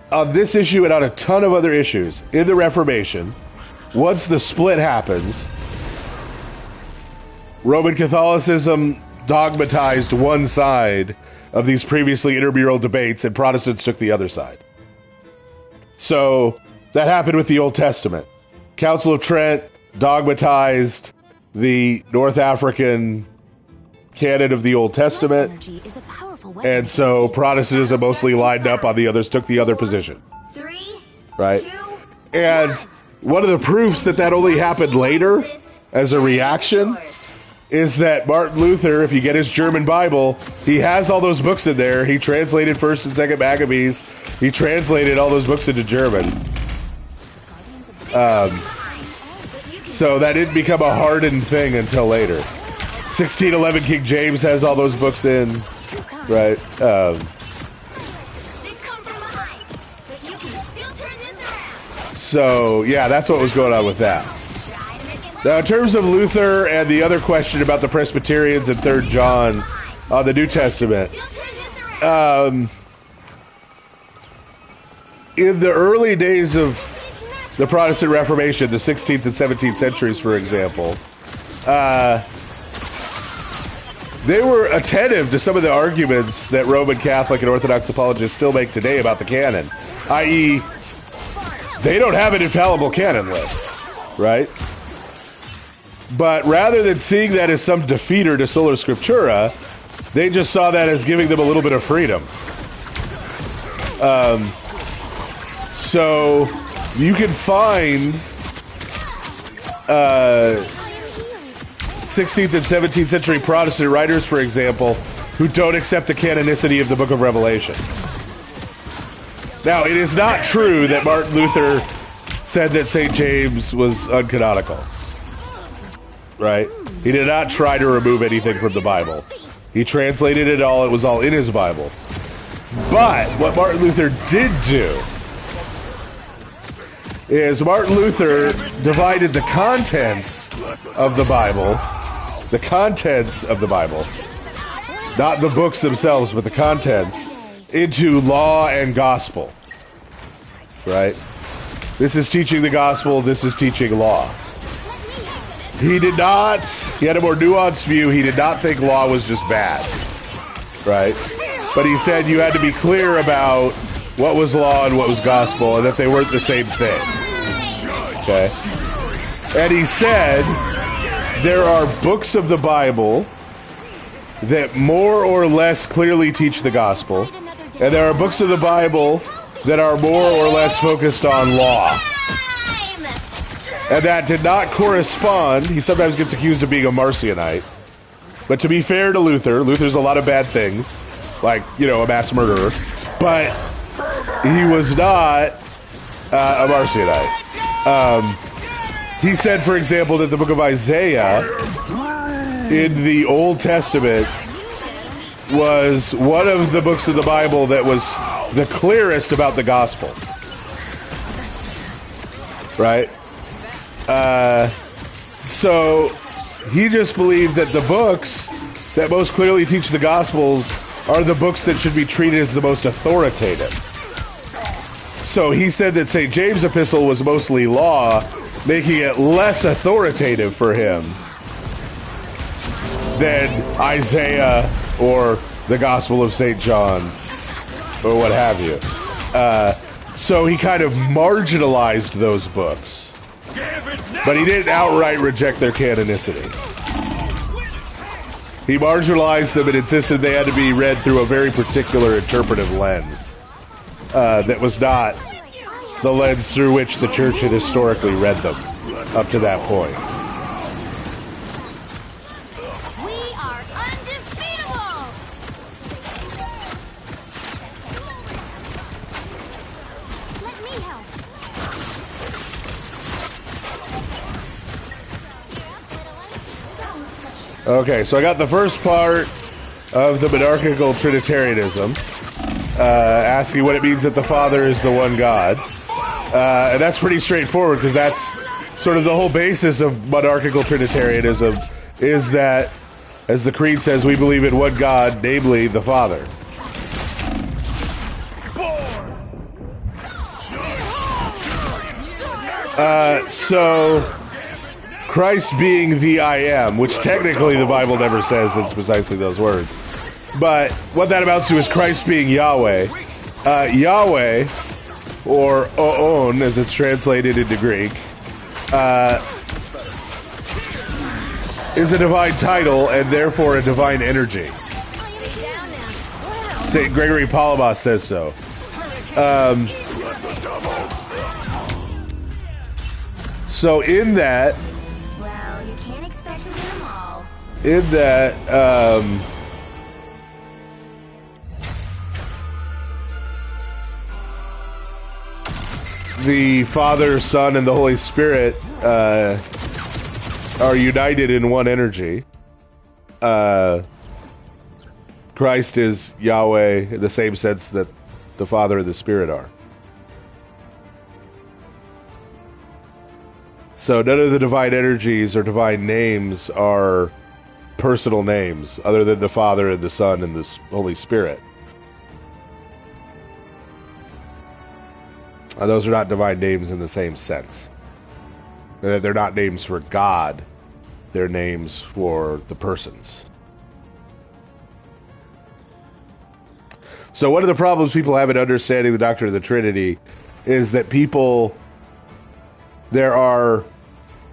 On this issue and on a ton of other issues in the Reformation, once the split happens, Roman Catholicism dogmatized one side of these previously intramural debates, and Protestants took the other side. So that happened with the Old Testament. Council of Trent dogmatized the North African canon of the Old Testament, and so Protestantism mostly lined up on the others, took the other position. Right? And one of the proofs that that only happened later as a reaction is that Martin Luther, if you get his German Bible, he has all those books in there. He translated 1st and 2nd Maccabees. He translated all those books into German. So that didn't become a hardened thing until later. 1611 King James has all those books in, right? So, yeah, that's what was going on with that. Now, in terms of Luther and the other question about the Presbyterians and 3rd John on the New Testament, in the early days of the Protestant Reformation, the 16th and 17th centuries, for example, they were attentive to some of the arguments that Roman Catholic and Orthodox apologists still make today about the canon, i.e., they don't have an infallible canon list, right? But rather than seeing that as some defeater to sola scriptura, they just saw that as giving them a little bit of freedom. So you can find 16th and 17th century Protestant writers, for example, who don't accept the canonicity of the Book of Revelation. Now, it is not true that Martin Luther said that St. James was uncanonical. Right? He did not try to remove anything from the Bible. He translated it all. It was all in his Bible. But what Martin Luther did do is Martin Luther divided the contents of the Bible, not the books themselves, but the contents, into law and gospel. Right? This is teaching the gospel. This is teaching law. He had a more nuanced view. He did not think law was just bad, right? But he said you had to be clear about what was law and what was gospel, and that they weren't the same thing, okay? And he said there are books of the Bible that more or less clearly teach the gospel, and there are books of the Bible that are more or less focused on law. And that did not correspond. He sometimes gets accused of being a Marcionite. But to be fair to Luther, Luther's a lot of bad things, like, a mass murderer. But he was not a Marcionite. He said, for example, that the book of Isaiah in the Old Testament was one of the books of the Bible that was the clearest about the gospel. Right? So he just believed that the books that most clearly teach the Gospels are the books that should be treated as the most authoritative. So he said that St. James' epistle was mostly law, making it less authoritative for him than Isaiah or the Gospel of St. John or what have you. So he kind of marginalized those books. But he didn't outright reject their canonicity. He marginalized them and insisted they had to be read through a very particular interpretive lens. That was not the lens through which the church had historically read them up to that point. We are undefeatable! Let me help. Okay, so I got the first part of the Monarchical Trinitarianism, asking what it means that the Father is the one God. And that's pretty straightforward because that's sort of the whole basis of monarchical Trinitarianism, is that, as the Creed says, we believe in one God, namely the Father. So, Christ being the I am, which technically the Bible never says it's precisely those words, but what that amounts to is Christ being Yahweh. Yahweh, or Oon, as it's translated into Greek, is a divine title and therefore a divine energy. St. Gregory Palamas says so. So in that, Well, you can't expect to win them all. in that, the Father, Son, and the Holy Spirit are united in one energy. Christ is Yahweh in the same sense that the Father and the Spirit are. So none of the divine energies or divine names are personal names other than the Father and the Son and the Holy Spirit. Those are not divine names in the same sense. They're not names for God. They're names for the persons. So one of the problems people have in understanding the doctrine of the Trinity is that there are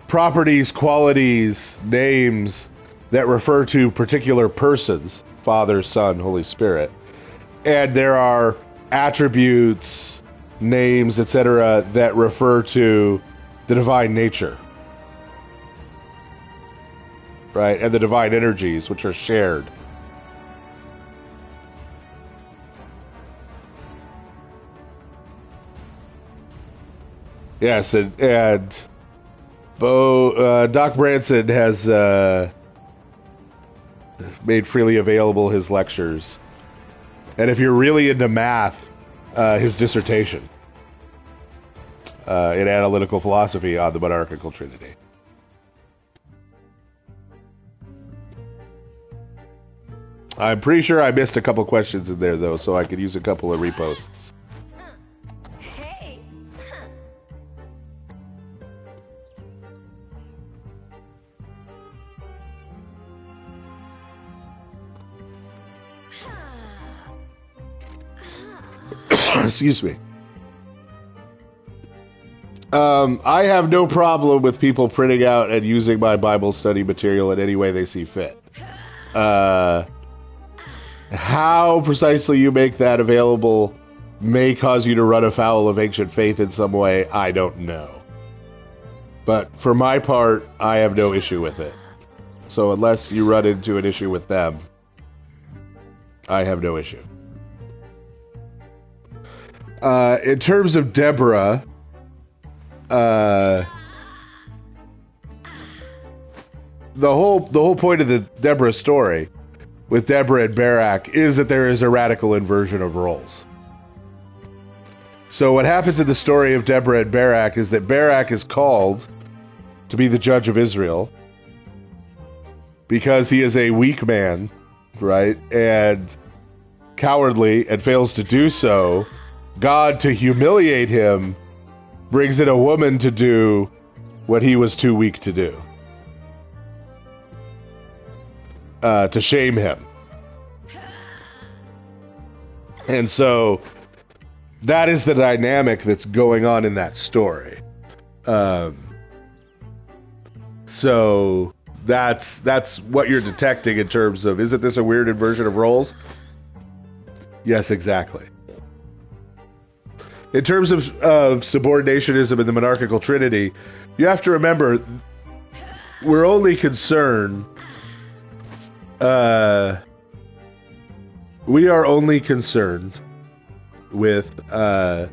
properties, qualities, names that refer to particular persons, Father, Son, Holy Spirit. And there are attributes, names, etc., that refer to the divine nature. Right? And the divine energies, which are shared. Yes, and Doc Branson has made freely available his lectures. And if you're really into math, his dissertation in analytical philosophy on the Monarchical Trinity. I'm pretty sure I missed a couple questions in there, though, so I could use a couple of reposts. Hey. Excuse me. I have no problem with people printing out and using my Bible study material in any way they see fit. How precisely you make that available may cause you to run afoul of ancient faith in some way, I don't know. But for my part, I have no issue with it. So unless you run into an issue with them, I have no issue. In terms of Deborah, the whole point of the Deborah story with Deborah and Barak is that there is a radical inversion of roles. So what happens in the story of Deborah and Barak is that Barak is called to be the judge of Israel because he is a weak man, right, and cowardly, and fails to do so. God, to humiliate him, brings in a woman to do what he was too weak to do. To shame him. And so that is the dynamic that's going on in that story. So that's what you're detecting in terms of, isn't this a weird inversion of roles? Yes, exactly. In terms of subordinationism in the monarchical trinity, you have to remember, we're only concerned, we are only concerned with, in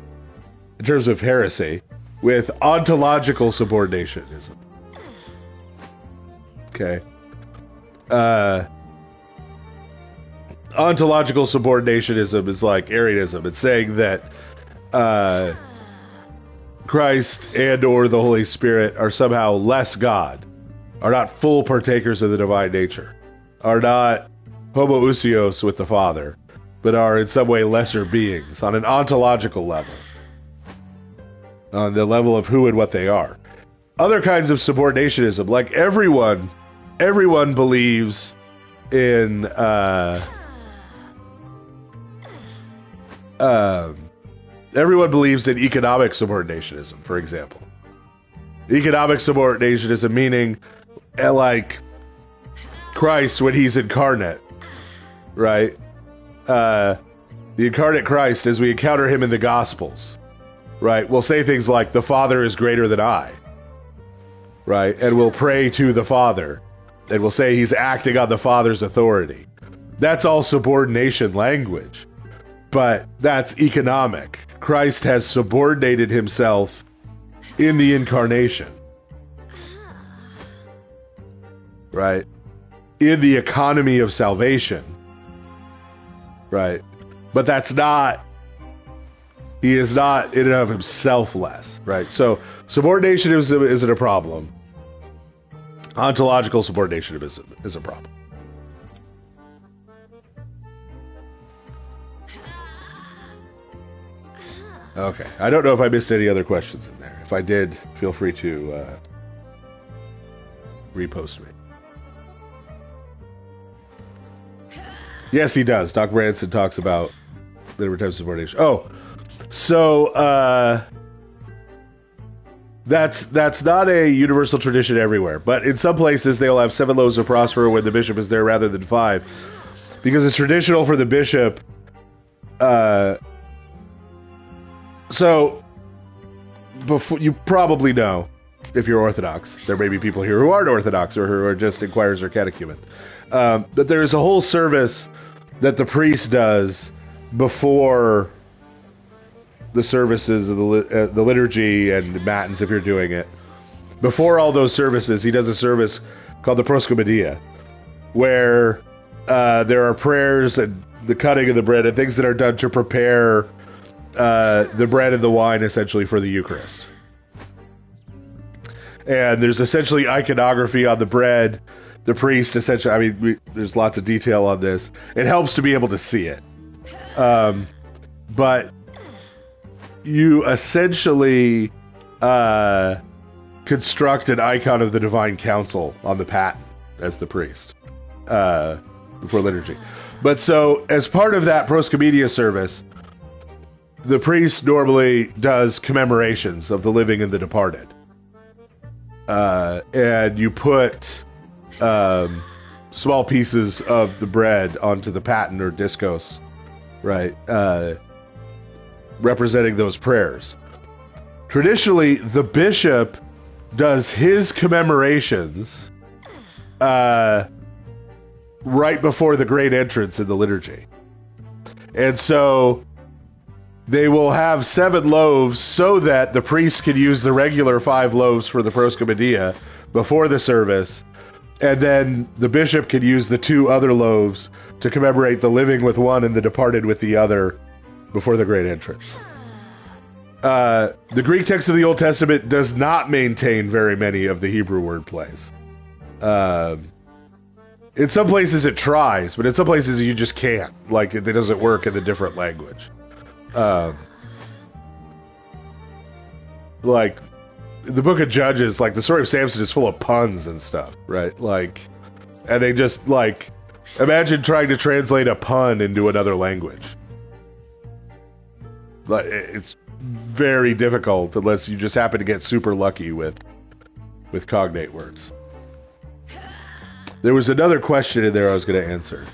terms of heresy, with ontological subordinationism. Okay. Ontological subordinationism is like Arianism. It's saying that Christ and or the Holy Spirit are somehow less God, are not full partakers of the divine nature, are not homoousios with the Father, but are in some way lesser beings on an ontological level, on the level of who and what they are. Other kinds of subordinationism, like everyone believes in everyone believes in economic subordinationism, for example. Economic subordinationism meaning, like Christ when he's incarnate, right? The incarnate Christ, as we encounter him in the Gospels, right, will say things like, the Father is greater than I, right? And will pray to the Father, and will say he's acting on the Father's authority. That's all subordination language, but that's economic. Christ has subordinated himself in the incarnation, right? In the economy of salvation, right? But that's not, he is not in and of himself less, right? So subordinationism isn't a problem. Ontological subordinationism is a problem. Okay, I don't know if I missed any other questions in there. If I did, feel free to repost me. Yes, he does. Dr. Branson talks about the different types of subordination. Oh, so that's not a universal tradition everywhere, but in some places they'll have 7 loaves of prosper when the bishop is there rather than 5, because it's traditional for the bishop. So, before, you probably know, if you're Orthodox, there may be people here who aren't Orthodox or who are just inquirers or catechumen, that there is a whole service that the priest does before the services of the liturgy and matins, if you're doing it. Before all those services, he does a service called the proscomedia, where there are prayers and the cutting of the bread and things that are done to prepare the bread and the wine, essentially, for the Eucharist. And there's essentially iconography on the bread. The priest, essentially, I mean, there's lots of detail on this. It helps to be able to see it. But you essentially construct an icon of the divine council on the paten as the priest for liturgy. But so, as part of that proscomedia service, the priest normally does commemorations of the living and the departed. And you put small pieces of the bread onto the paten or discos, right? Representing those prayers. Traditionally, the bishop does his commemorations right before the great entrance in the liturgy. And so they will have 7 loaves so that the priest can use the regular 5 loaves for the proscomedia before the service, and then the bishop can use the 2 other loaves to commemorate the living with one and the departed with the other before the great entrance. The Greek text of the Old Testament does not maintain very many of the Hebrew word plays. In some places it tries, but in some places you just can't. Like, it doesn't work in the different language. Like, the book of Judges, like, the story of Samson is full of puns and stuff, right? Like, and they just, like, imagine trying to translate a pun into another language. Like, it's very difficult unless you just happen to get super lucky with cognate words. There was another question in there I was going to answer.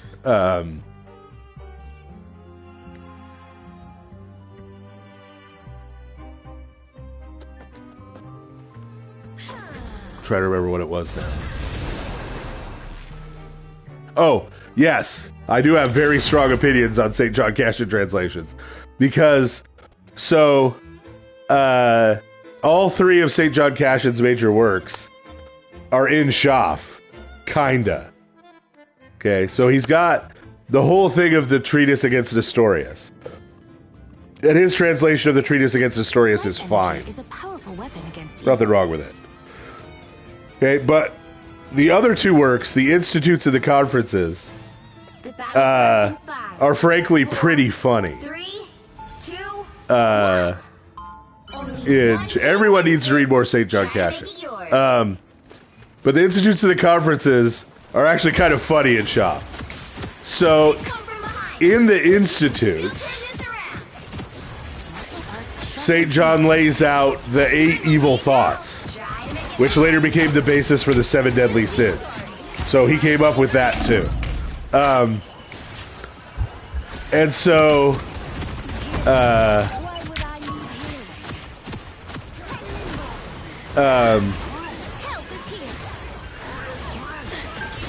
Try to remember what it was now. Oh, yes. I do have very strong opinions on St. John Cassian translations. Because, so, all 3 of St. John Cassian's major works are in Schaff. Kinda. Okay, so he's got the whole thing of the treatise against Nestorius. And his translation of the Treatise Against Nestorius is fine. Is a powerful weapon against Nothing wrong with it. Okay, but the other two works, the Institutes and the Conferences, The battle starts in 5, are frankly pretty funny. 3, 2, 1. Everyone needs to read more St. John Cassian. But the Institutes and the Conferences are actually kind of funny in shop. So, in the Institutes, St. John lays out the 8 evil thoughts, which later became the basis for the 7 deadly sins. So he came up with that too. And so,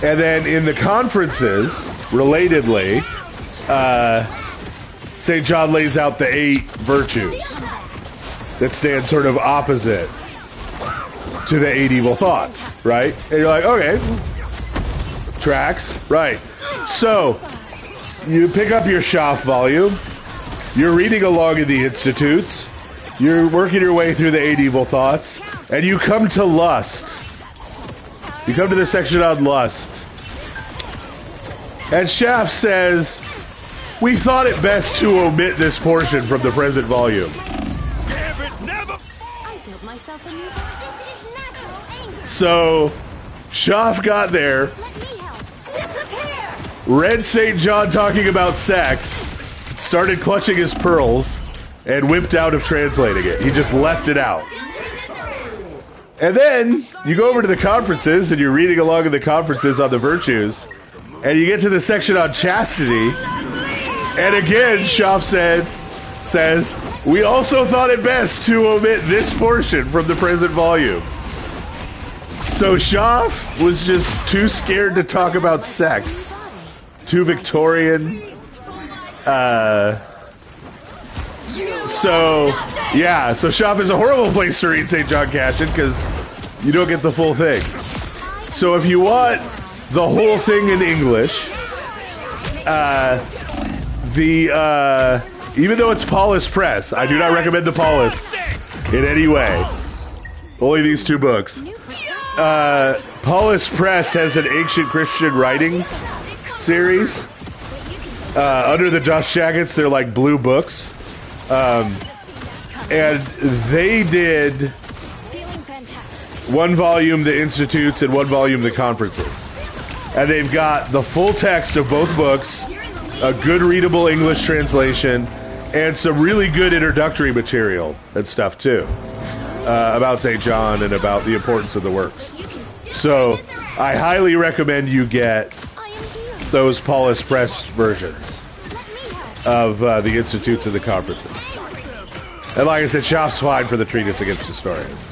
and then in the Conferences, relatedly, St. John lays out the 8 virtues that stand sort of opposite to the 8 evil thoughts, right? And you're like, okay, tracks, right. So, you pick up your Schaff volume, you're reading along in the Institutes, you're working your way through the 8 evil thoughts, and you come to lust. You come to the section on lust. And Schaff says, we thought it best to omit this portion from the present volume. I built myself a new This is natural anger. So, Schaff got there, Let me help. Disappear! read St. John talking about sex, started clutching his pearls, and whipped out of translating it. He just left it out. And then, you go over to the Conferences, and you're reading along in the Conferences on the virtues, and you get to the section on chastity, and again, Schaff says, we also thought it best to omit this portion from the present volume. So Schaff was just too scared to talk about sex. Too Victorian. So Schaff is a horrible place to read St. John Cassian because you don't get the full thing. So if you want the whole thing in English, even though it's Paulus Press, I do not recommend the Paulus in any way. Only these 2 books. Paulus Press has an Ancient Christian Writings series. Under the Josh Jackets, they're like blue books. And they did 1 volume, the Institutes, and 1 volume, the Conferences. And they've got the full text of both books, a good readable English translation, and some really good introductory material and stuff too, about St. John and about the importance of the works. So I highly recommend you get those Paulus Press versions of the Institutes and the Conferences. And like I said, Schaff's fine for the Treatise Against Nestorius.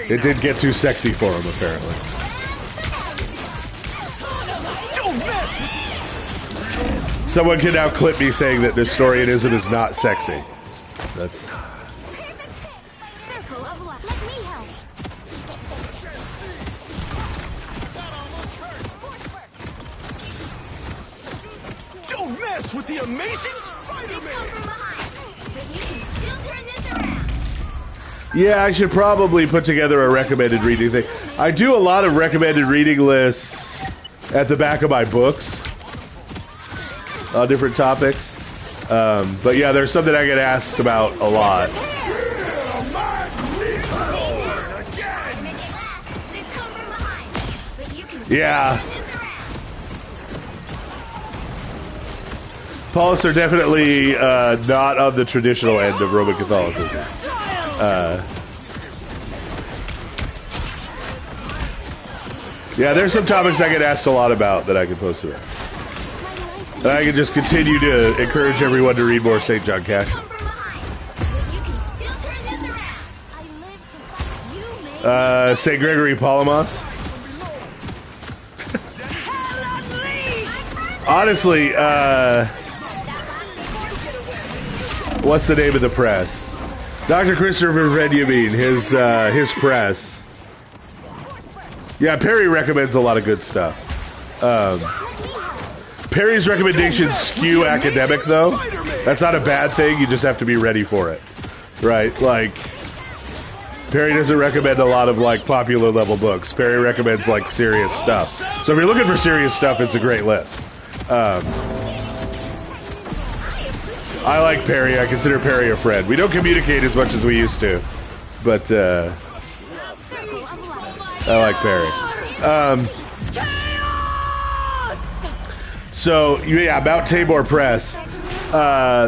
It did get too sexy for him, apparently. Someone can now clip me saying that Nestorianism is not sexy. That's... Circle of life. Let me help. Don't mess with the amazing Spider-Man! But you can still turn this around. Yeah, I should probably put together a recommended reading thing. I do a lot of recommended reading lists at the back of my books on different topics. But yeah, there's something I get asked about a lot. Yeah. Paulus are definitely not on the traditional end of Roman Catholicism. Yeah, there's some topics I get asked a lot about that I can post about. And I can just continue to encourage everyone to read more St. John Cassian. St. Gregory Palamas. Honestly, what's the name of the press? Dr. Christopher Benjamin, his press. Yeah, Perry recommends a lot of good stuff. Perry's recommendations skew academic, though. That's not a bad thing. You just have to be ready for it, right? Like, Perry doesn't recommend a lot of like popular level books. Perry recommends like serious stuff. So if you're looking for serious stuff, it's a great list. I like Perry. I consider Perry a friend. We don't communicate as much as we used to, but I like Perry. So yeah, about Tabor Press,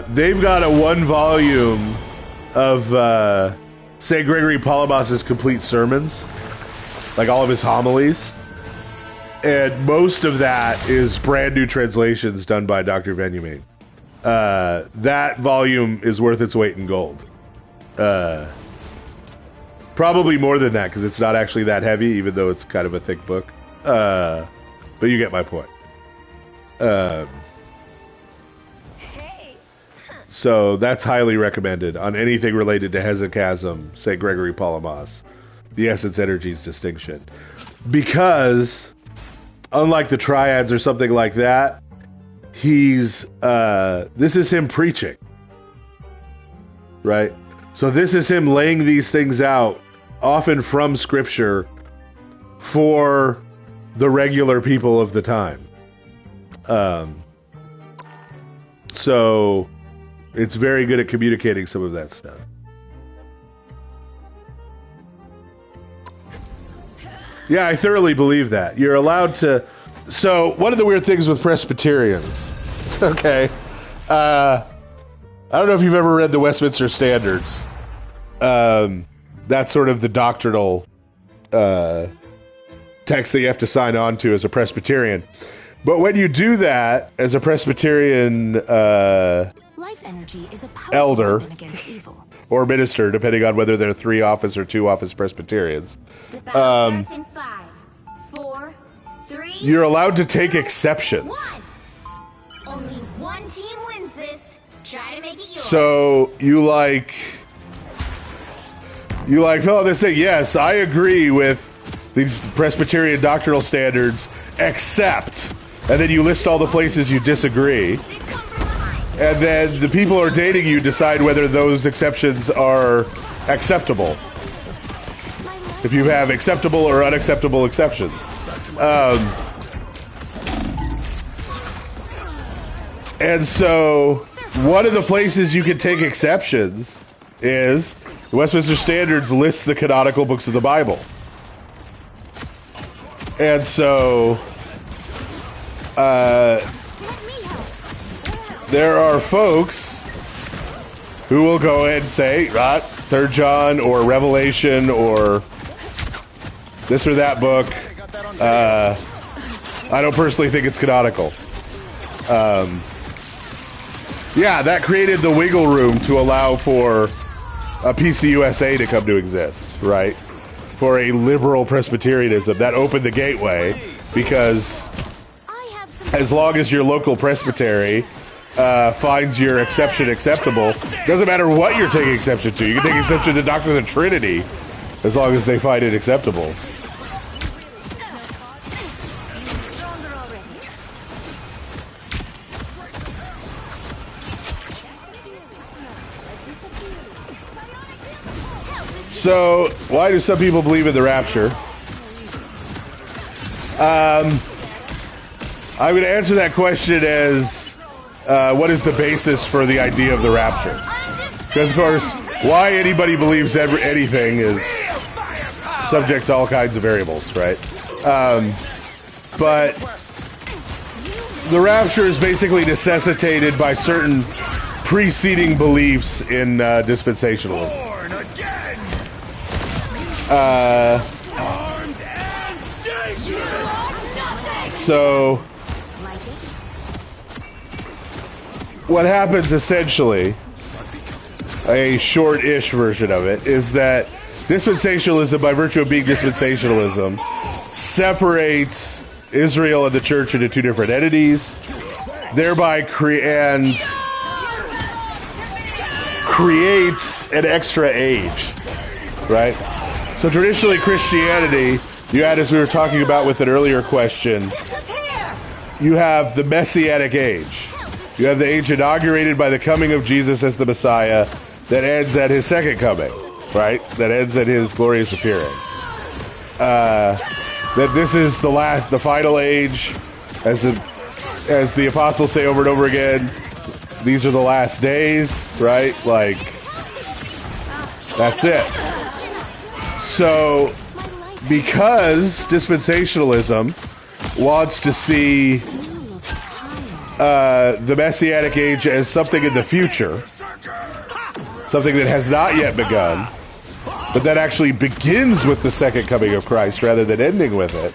they've got a 1 volume of St. Gregory Palamas's complete sermons, like all of his homilies, and most of that is brand new translations done by Dr. Venumain. That volume is worth its weight in gold. Probably more than that, because it's not actually that heavy, even though it's kind of a thick book. But you get my point. So that's highly recommended on anything related to hesychasm, St. Gregory Palamas, the essence energies distinction. Because, unlike the triads or something like that, this is him preaching, right? So this is him laying these things out, often from Scripture, for the regular people of the time. So it's very good at communicating some of that stuff. Yeah, I thoroughly believe that. You're allowed to... So, one of the weird things with Presbyterians... Okay. I don't know if you've ever read the Westminster Standards. That's sort of the doctrinal text that you have to sign on to as a Presbyterian. But when you do that as a Presbyterian Life energy is a elder weapon against evil. or minister, depending on whether they're 3-office or 2-office Presbyterians, The battle starts in 5, 4, 3. you're allowed to take exceptions. 1. Only one team wins this. Try to make it yours. So you like oh, this thing. Yes, I agree with these Presbyterian doctrinal standards, except, and then you list all the places you disagree, They've come from behind. and then the people who are dating you decide whether those exceptions are acceptable. If you have acceptable or unacceptable exceptions. And so, one of the places you can take exceptions is the Westminster Standards lists the canonical books of the Bible. And so, there are folks who will go ahead and say, right, 3rd John or Revelation or this or that book. I don't personally think it's canonical. Yeah, that created the wiggle room to allow for a PCUSA to come to exist, right? For a liberal Presbyterianism. That opened the gateway because as long as your local presbytery finds your exception acceptable, doesn't matter what you're taking exception to. You can take exception to the doctrine of the Trinity as long as they find it acceptable. So, why do some people believe in the rapture? I'm going to answer that question as what is the basis for the idea of the rapture? Because, of course, why anybody believes anything is subject to all kinds of variables, right? But the rapture is basically necessitated by certain preceding beliefs in dispensationalism. So what happens essentially, a short-ish version of it, is that dispensationalism, by virtue of being dispensationalism, separates Israel and the church into two different entities, thereby creates an extra age, right? So traditionally Christianity, you had, as we were talking about with an earlier question, you have the messianic age, You have the age inaugurated by the coming of Jesus as the Messiah that ends at his second coming, right? That ends at his glorious appearing. That this is the final age, as the apostles say over and over again. These are the last days, right? Like, that's it. So, because dispensationalism wants to see the Messianic age as something in the future, something that has not yet begun, but that actually begins with the second coming of Christ rather than ending with it,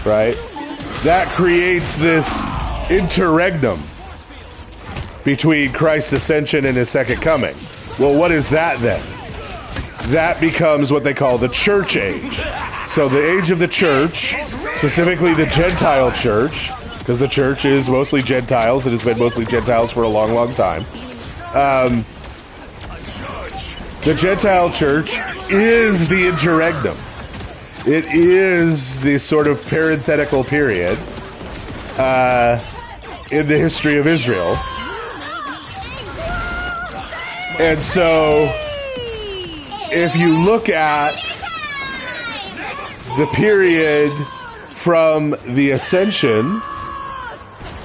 right? That creates this interregnum between Christ's ascension and his second coming. Well, what is that then? That becomes what they call the church age. So the age of the church, specifically the Gentile church, because the church is mostly Gentiles, it has been mostly Gentiles for a long, long time. The Gentile church is the interregnum. It is the sort of parenthetical period in the history of Israel. And so, if you look at the period from the ascension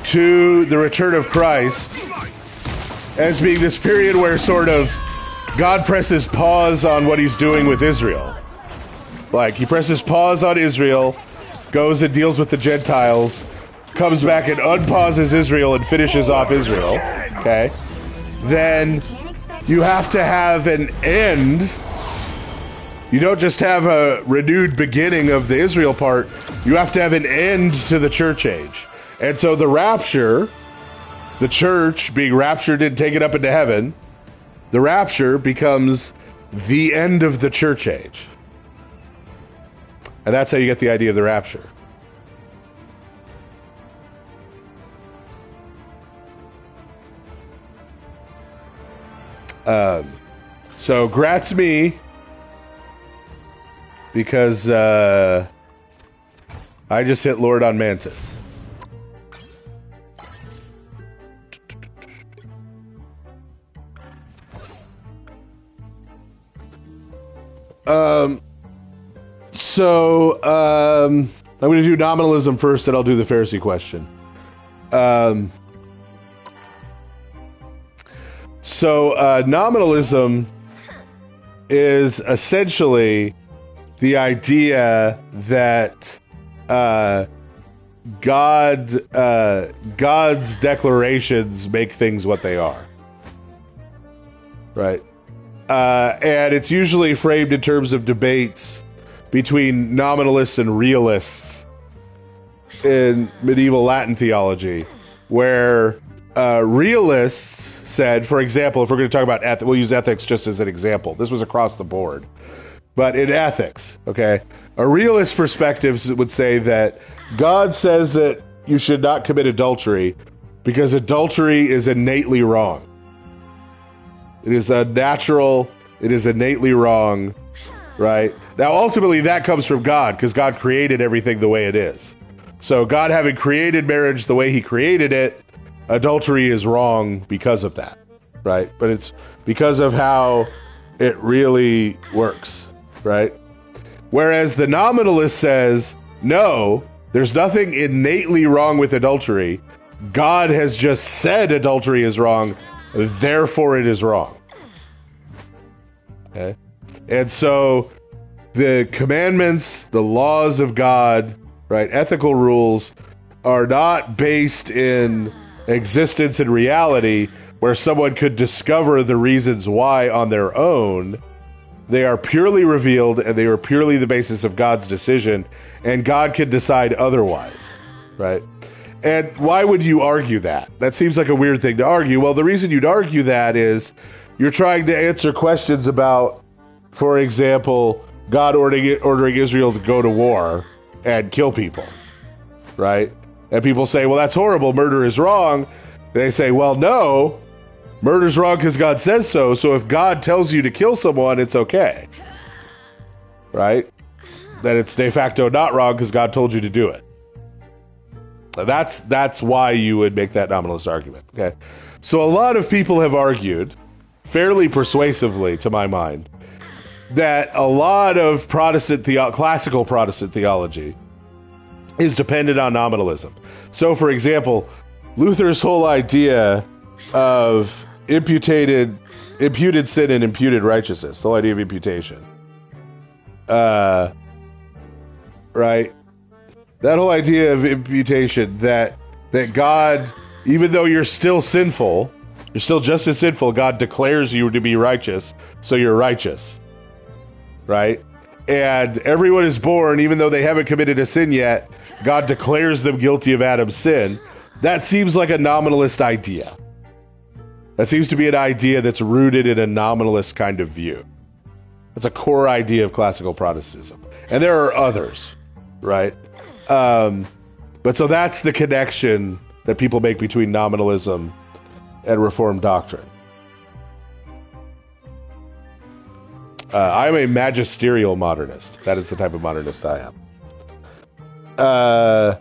to the return of Christ as being this period where sort of God presses pause on what he's doing with Israel. Like, he presses pause on Israel, goes and deals with the Gentiles, comes back and unpauses Israel and finishes off Israel, okay? Then you have to have an end. You don't just have a renewed beginning of the Israel part, you have to have an end to the church age. And so the rapture, the church being raptured and taken up into heaven, the rapture becomes the end of the church age. And that's how you get the idea of the rapture. So grats me, because I just hit Lord on Mantis. I'm going to do nominalism first, and I'll do the Pharisee question. Nominalism is essentially the idea that God's declarations make things what they are, right? And it's usually framed in terms of debates between nominalists and realists in medieval Latin theology, where realists said, for example, if we're going to talk about ethics, we'll use ethics just as an example. This was across the board. But in ethics, okay, a realist perspective would say that God says that you should not commit adultery because adultery is innately wrong. It is unnatural. It is innately wrong, right? Now, ultimately, that comes from God, because God created everything the way it is. So God having created marriage the way he created it, adultery is wrong because of that, right? But it's because of how it really works, right? Whereas the nominalist says, no, there's nothing innately wrong with adultery. God has just said adultery is wrong, therefore it is wrong. Okay? And so the commandments, the laws of God, right, ethical rules, are not based in existence and reality where someone could discover the reasons why on their own. They are purely revealed, and they are purely the basis of God's decision, and God can decide otherwise, right? And why would you argue that? That seems like a weird thing to argue. Well, the reason you'd argue that is you're trying to answer questions about, for example, God ordering Israel to go to war and kill people, right? And people say, well, that's horrible. Murder is wrong. They say, well, no, murder's wrong because God says so. So if God tells you to kill someone, it's okay, right? That it's de facto not wrong because God told you to do it. That's why you would make that nominalist argument. Okay, so a lot of people have argued, fairly persuasively to my mind, that a lot of classical Protestant theology is dependent on nominalism. So, for example, Luther's whole idea of imputed sin and imputed righteousness, the whole idea of imputation, right? That whole idea of imputation, that God, even though you're still sinful, you're still just as sinful, God declares you to be righteous, so you're righteous, right? And everyone is born, even though they haven't committed a sin yet, God declares them guilty of Adam's sin. That seems like a nominalist idea. That seems to be an idea that's rooted in a nominalist kind of view. That's a core idea of classical Protestantism. And there are others, right? But so that's the connection that people make between nominalism and Reformed doctrine. I'm a magisterial modernist. That is the type of modernist I am. So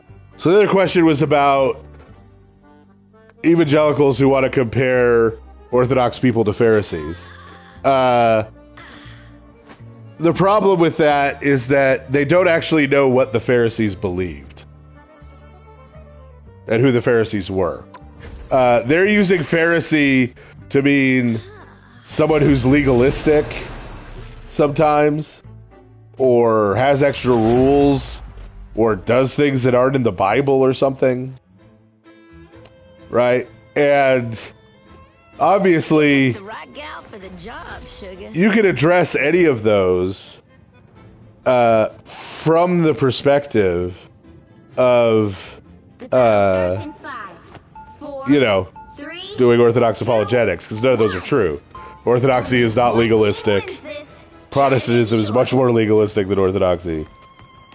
the other question was about evangelicals who want to compare Orthodox people to Pharisees. The problem with that is that they don't actually know what the Pharisees believed and who the Pharisees were. They're using Pharisee to mean someone who's legalistic sometimes, or has extra rules, or does things that aren't in the Bible or something, right? And obviously, The right gal for the job, sugar. you can address any of those from the perspective of, The battle starts in 5, 4, you know, 3, doing Orthodox apologetics, because none of those are true. Orthodoxy is not legalistic. wins this. Protestantism is much more legalistic than Orthodoxy,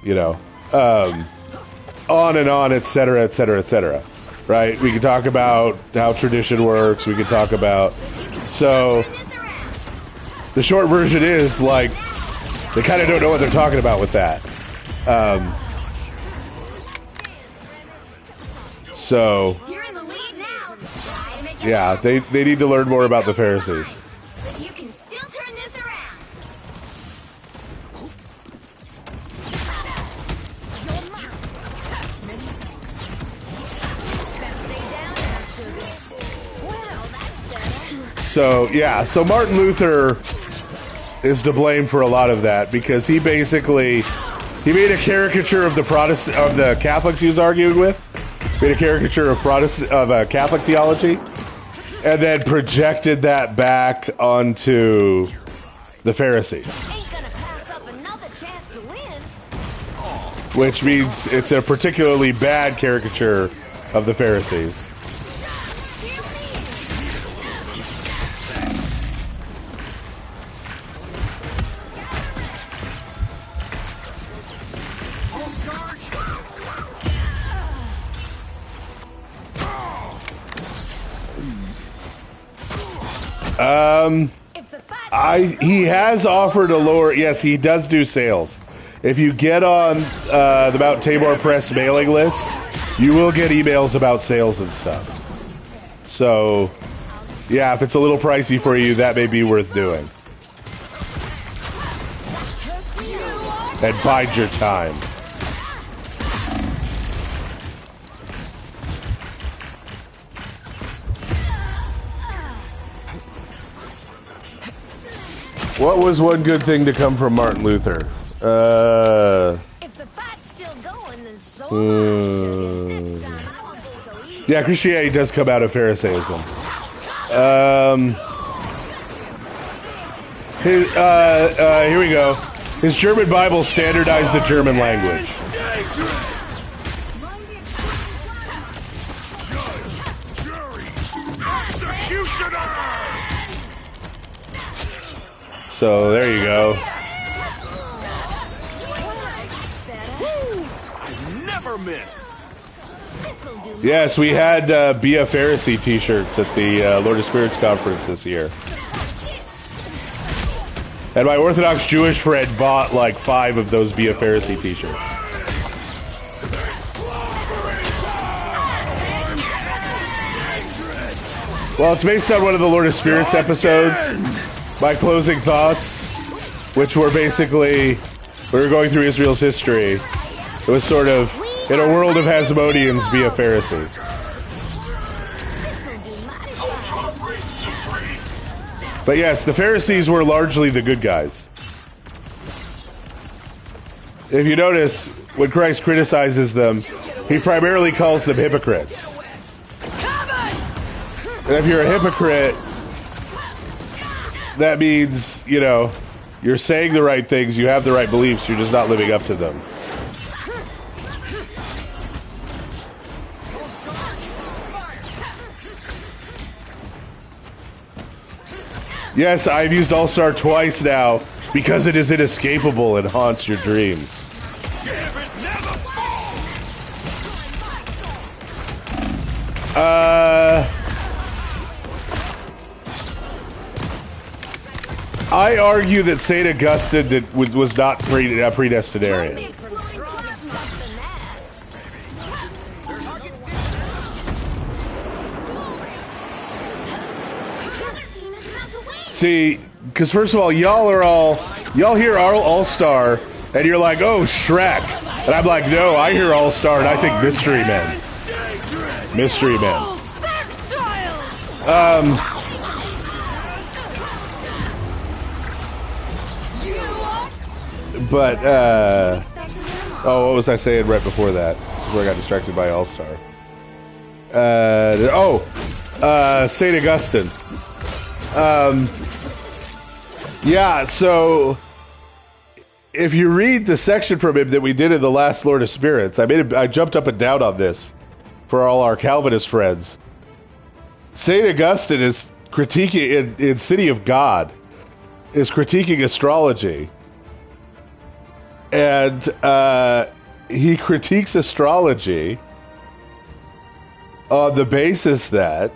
you know, on and on, etc., etc., etc. Right? We can talk about how tradition works. We can talk about, so the short version is, like, they kind of don't know what they're talking about with that. So You're in the lead now. Try to make it yeah, they need to learn more about the Pharisees. But you can still turn this around. Best stay down there, sugar. Well, that's better. So yeah, so Martin Luther is to blame for a lot of that, because he basically made a caricature of the Catholics he was arguing with, made a caricature of Catholic theology, and then projected that back onto the Pharisees, Ain't gonna pass up another chance to win. which means it's a particularly bad caricature of the Pharisees. If the fight's He has offered a lower. Yes, he does do sales. If you get on the Mount Tabor Press mailing list, you will get emails about sales and stuff. So, yeah, if it's a little pricey for you, that may be worth doing. And bide your time. What was one good thing to come from Martin Luther? If the fight's still going, then so am I, sugar. Next time I won't go so easy. Yeah, Christianity does come out of Pharisaism. Here we go. His German Bible standardized the German language. So there you go. Never miss. This'll do. Yes, we had Be a Pharisee t-shirts at the Lord of Spirits conference this year. And my Orthodox Jewish friend bought like 5 of those Be a Pharisee t-shirts. Well, it's based on one of the Lord of Spirits episodes. My closing thoughts, which were basically, we were going through Israel's history. It was sort of, in a world of Hasmoneans, be a Pharisee. But yes, the Pharisees were largely the good guys. If you notice, when Christ criticizes them, he primarily calls them hypocrites. And if you're a hypocrite, that means, you know, you're saying the right things, you have the right beliefs, you're just not living up to them. Yes, I've used All-Star twice now because it is inescapable and haunts your dreams. I argue that St. Augustine was not predestinarian. See, because first of all, y'all hear All-Star, and you're like, oh, Shrek. And I'm like, no, I hear All-Star, and I think Mystery Men. Mystery Men. Oh, what was I saying right before that? Where I got distracted by All-Star. St. Augustine. Yeah, so if you read the section from him that we did in the last Lord of Spirits, I jumped up and down on this for all our Calvinist friends. St. Augustine is critiquing, in City of God, is critiquing astrology. And he critiques astrology on the basis that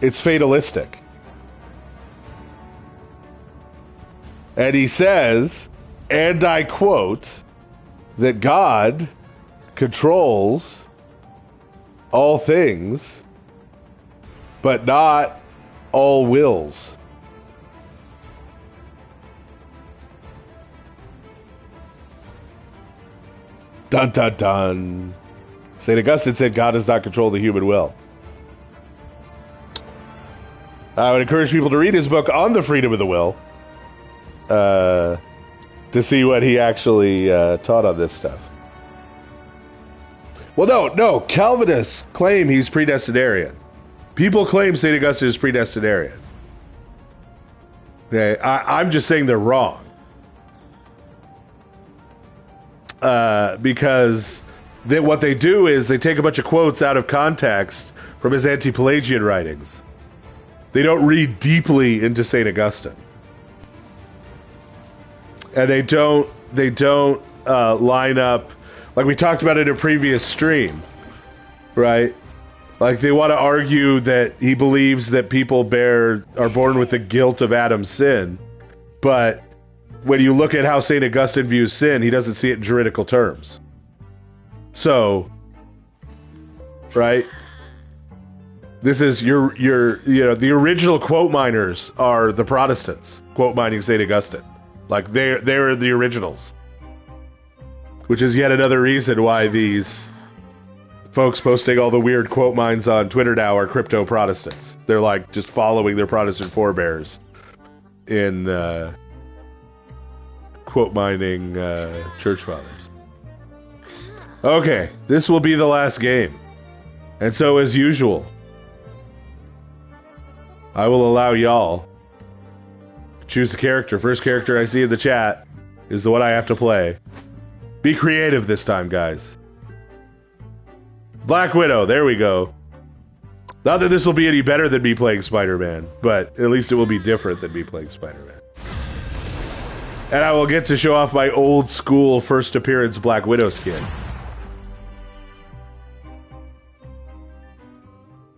it's fatalistic. And he says, and I quote, that God controls all things, but not all wills. Dun dun dun. St. Augustine said God does not control the human will. I would encourage people to read his book on the freedom of the will to see what he actually taught on this stuff. Well, no. Calvinists claim he's predestinarian. People claim St. Augustine is predestinarian. Okay, I'm just saying they're wrong. Because what they do is they take a bunch of quotes out of context from his anti-Pelagian writings. They don't read deeply into St. Augustine. And they don't line up, like we talked about in a previous stream, right? Like they want to argue that he believes that people are born with the guilt of Adam's sin, but when you look at how St. Augustine views sin, he doesn't see it in juridical terms. So, right? This is the original quote miners are the Protestants quote mining St. Augustine. Like they're the originals. Which is yet another reason why these folks posting all the weird quote mines on Twitter now are crypto Protestants. They're like just following their Protestant forebears in quote mining church fathers. Okay, this will be the last game. And so as usual, I will allow y'all to choose the character. First character I see in the chat is the one I have to play. Be creative this time, guys. Black Widow, there we go. Not that this will be any better than me playing Spider-Man, but at least it will be different than me playing Spider-Man. And I will get to show off my old school first appearance Black Widow skin.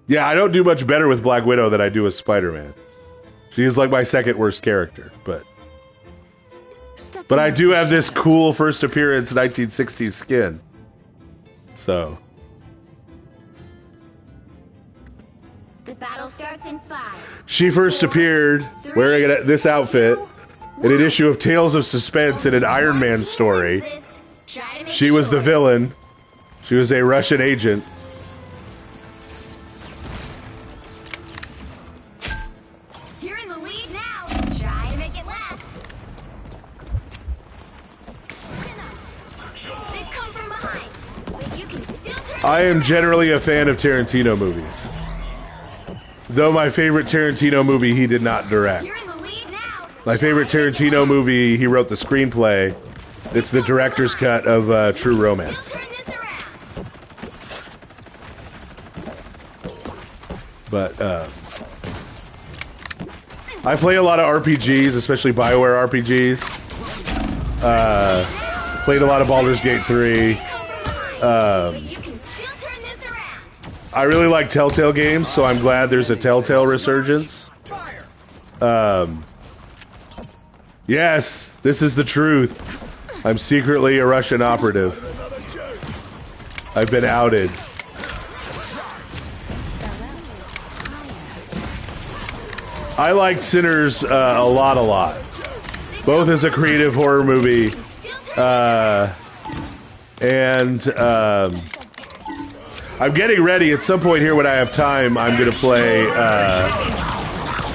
Yeah, I don't do much better with Black Widow than I do with Spider-Man. She is like my second worst character, but I do have this cool first appearance 1960s skin. So Battle starts in 5. She first appeared wearing this outfit in an issue of Tales of Suspense in an Iron Man story. She was the villain. She was a Russian agent. You're in the lead now. Try to make it last. They've come from behind, but you can still turn. I am generally a fan of Tarantino movies. Though my favorite Tarantino movie he did not direct. You're in the lead now. My favorite Tarantino movie, he wrote the screenplay. It's the director's cut of True Romance. Turn this around. But I play a lot of RPGs, especially BioWare RPGs. Played a lot of Baldur's Gate 3. But you can still turn this around. I really like Telltale games, so I'm glad there's a Telltale resurgence. Yes, this is the truth. I'm secretly a Russian operative. I've been outed. I liked Sinners a lot. Both as a creative horror movie, and I'm getting ready. At some point here when I have time, I'm going to play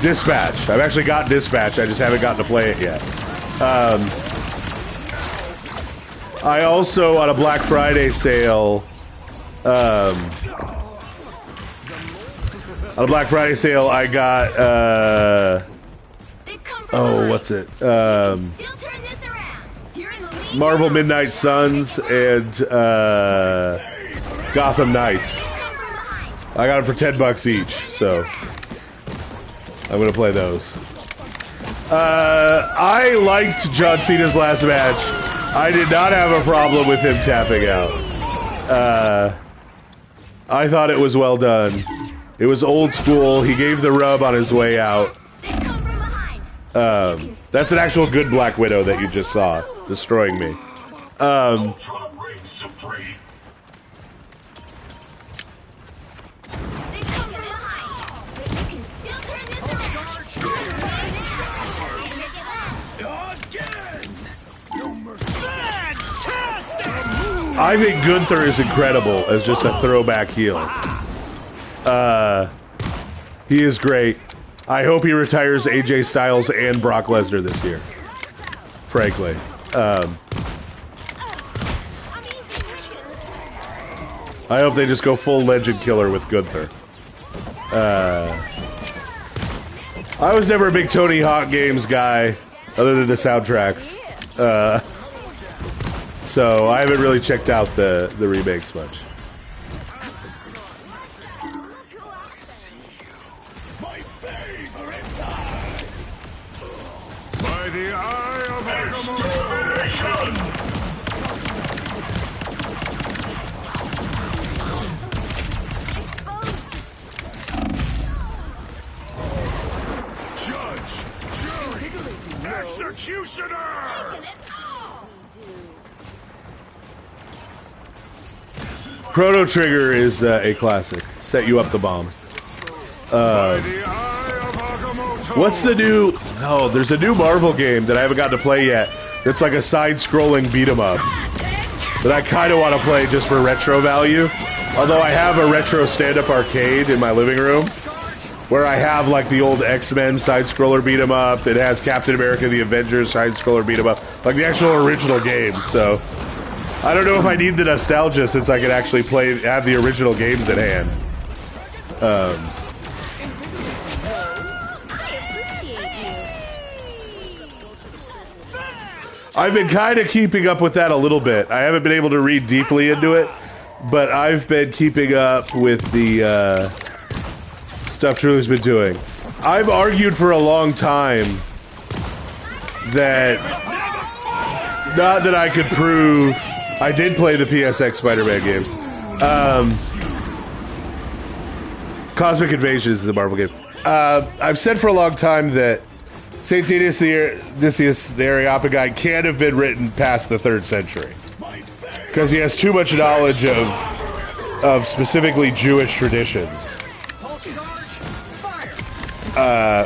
Dispatch. I've actually got Dispatch. I just haven't gotten to play it yet. I also, on a Black Friday sale, I got, what's it? Marvel Midnight Suns and Gotham Knights. I got them for $10 each, so I'm going to play those. I liked John Cena's last match. I did not have a problem with him tapping out. I thought it was well done. It was old school. He gave the rub on his way out. That's an actual good Black Widow that you just saw, destroying me. I think Gunther is incredible as just a throwback heel. He is great. I hope he retires AJ Styles and Brock Lesnar this year. Frankly. I hope they just go full legend killer with Gunther. I was never a big Tony Hawk Games guy, other than the soundtracks. So I haven't really checked out the remakes much. By the eye of extermination! Judge! Jury! Executioner! Chrono Trigger is a classic. Set you up the bomb. What's the new... Oh, there's a new Marvel game that I haven't gotten to play yet. That's like a side-scrolling beat-em-up. That I kind of want to play just for retro value. Although I have a retro stand-up arcade in my living room. Where I have like the old X-Men side-scroller beat-em-up. It has Captain America the Avengers side-scroller beat-em-up. Like the actual original game, so... I don't know if I need the nostalgia since I can actually have the original games at hand. I've been kind of keeping up with that a little bit. I haven't been able to read deeply into it, but I've been keeping up with the stuff Truly's been doing. I've argued for a long time that, not that I could prove... I did play the PSX Spider-Man games. Cosmic Invasion is the Marvel game. I've said for a long time that St. Dionysius the Areopagite can't have been written past the 3rd century. Because he has too much knowledge of specifically Jewish traditions.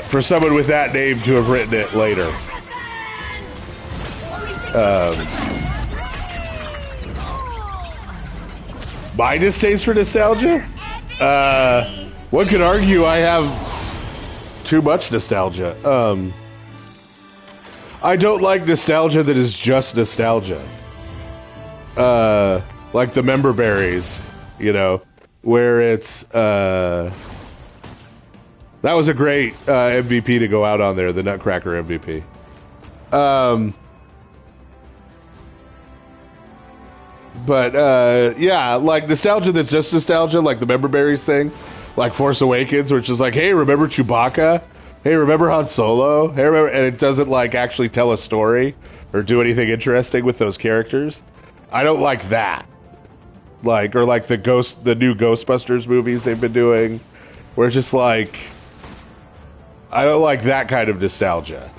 for someone with that name to have written it later. My distaste for nostalgia? One could argue I have too much nostalgia. I don't like nostalgia that is just nostalgia. Like the member berries, you know, where it's, that was a great MVP to go out on there, the Nutcracker MVP. But yeah, like nostalgia that's just nostalgia, like the member berries thing, like Force Awakens, which is like, hey, remember Chewbacca? Hey, remember Han Solo? Hey, remember, and it doesn't like actually tell a story or do anything interesting with those characters. I don't like that. Like, or like the new Ghostbusters movies they've been doing, where it's just like, I don't like that kind of nostalgia.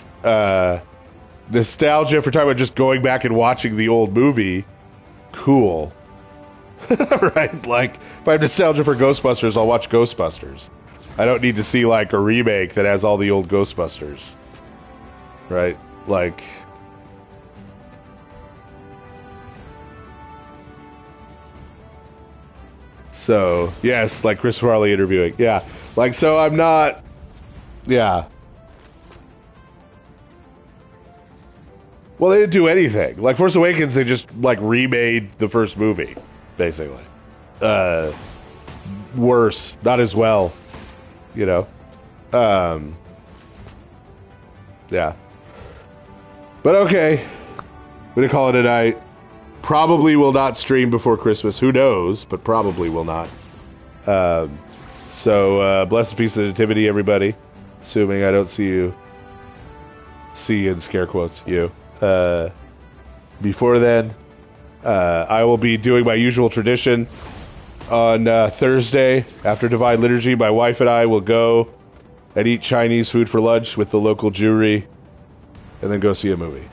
Nostalgia, if we're talking about just going back and watching the old movie, cool. Right? Like, if I have nostalgia for Ghostbusters, I'll watch Ghostbusters. I don't need to see, like, a remake that has all the old Ghostbusters. Right? Like... So, yes, like Chris Farley interviewing. Yeah. Like, so I'm not... Yeah. Well, they didn't do anything. Like, Force Awakens, they just, like, remade the first movie, basically. Worse. Not as well. You know? Yeah. But okay. I'm gonna call it a night. Probably will not stream before Christmas. Who knows? But probably will not. So, blessed peace of the Nativity, everybody. Assuming I don't see you. See in scare quotes, you. Before then, I will be doing my usual tradition. On Thursday, after Divine Liturgy, my wife and I will go and eat Chinese food for lunch with the local Jewry, and then go see a movie.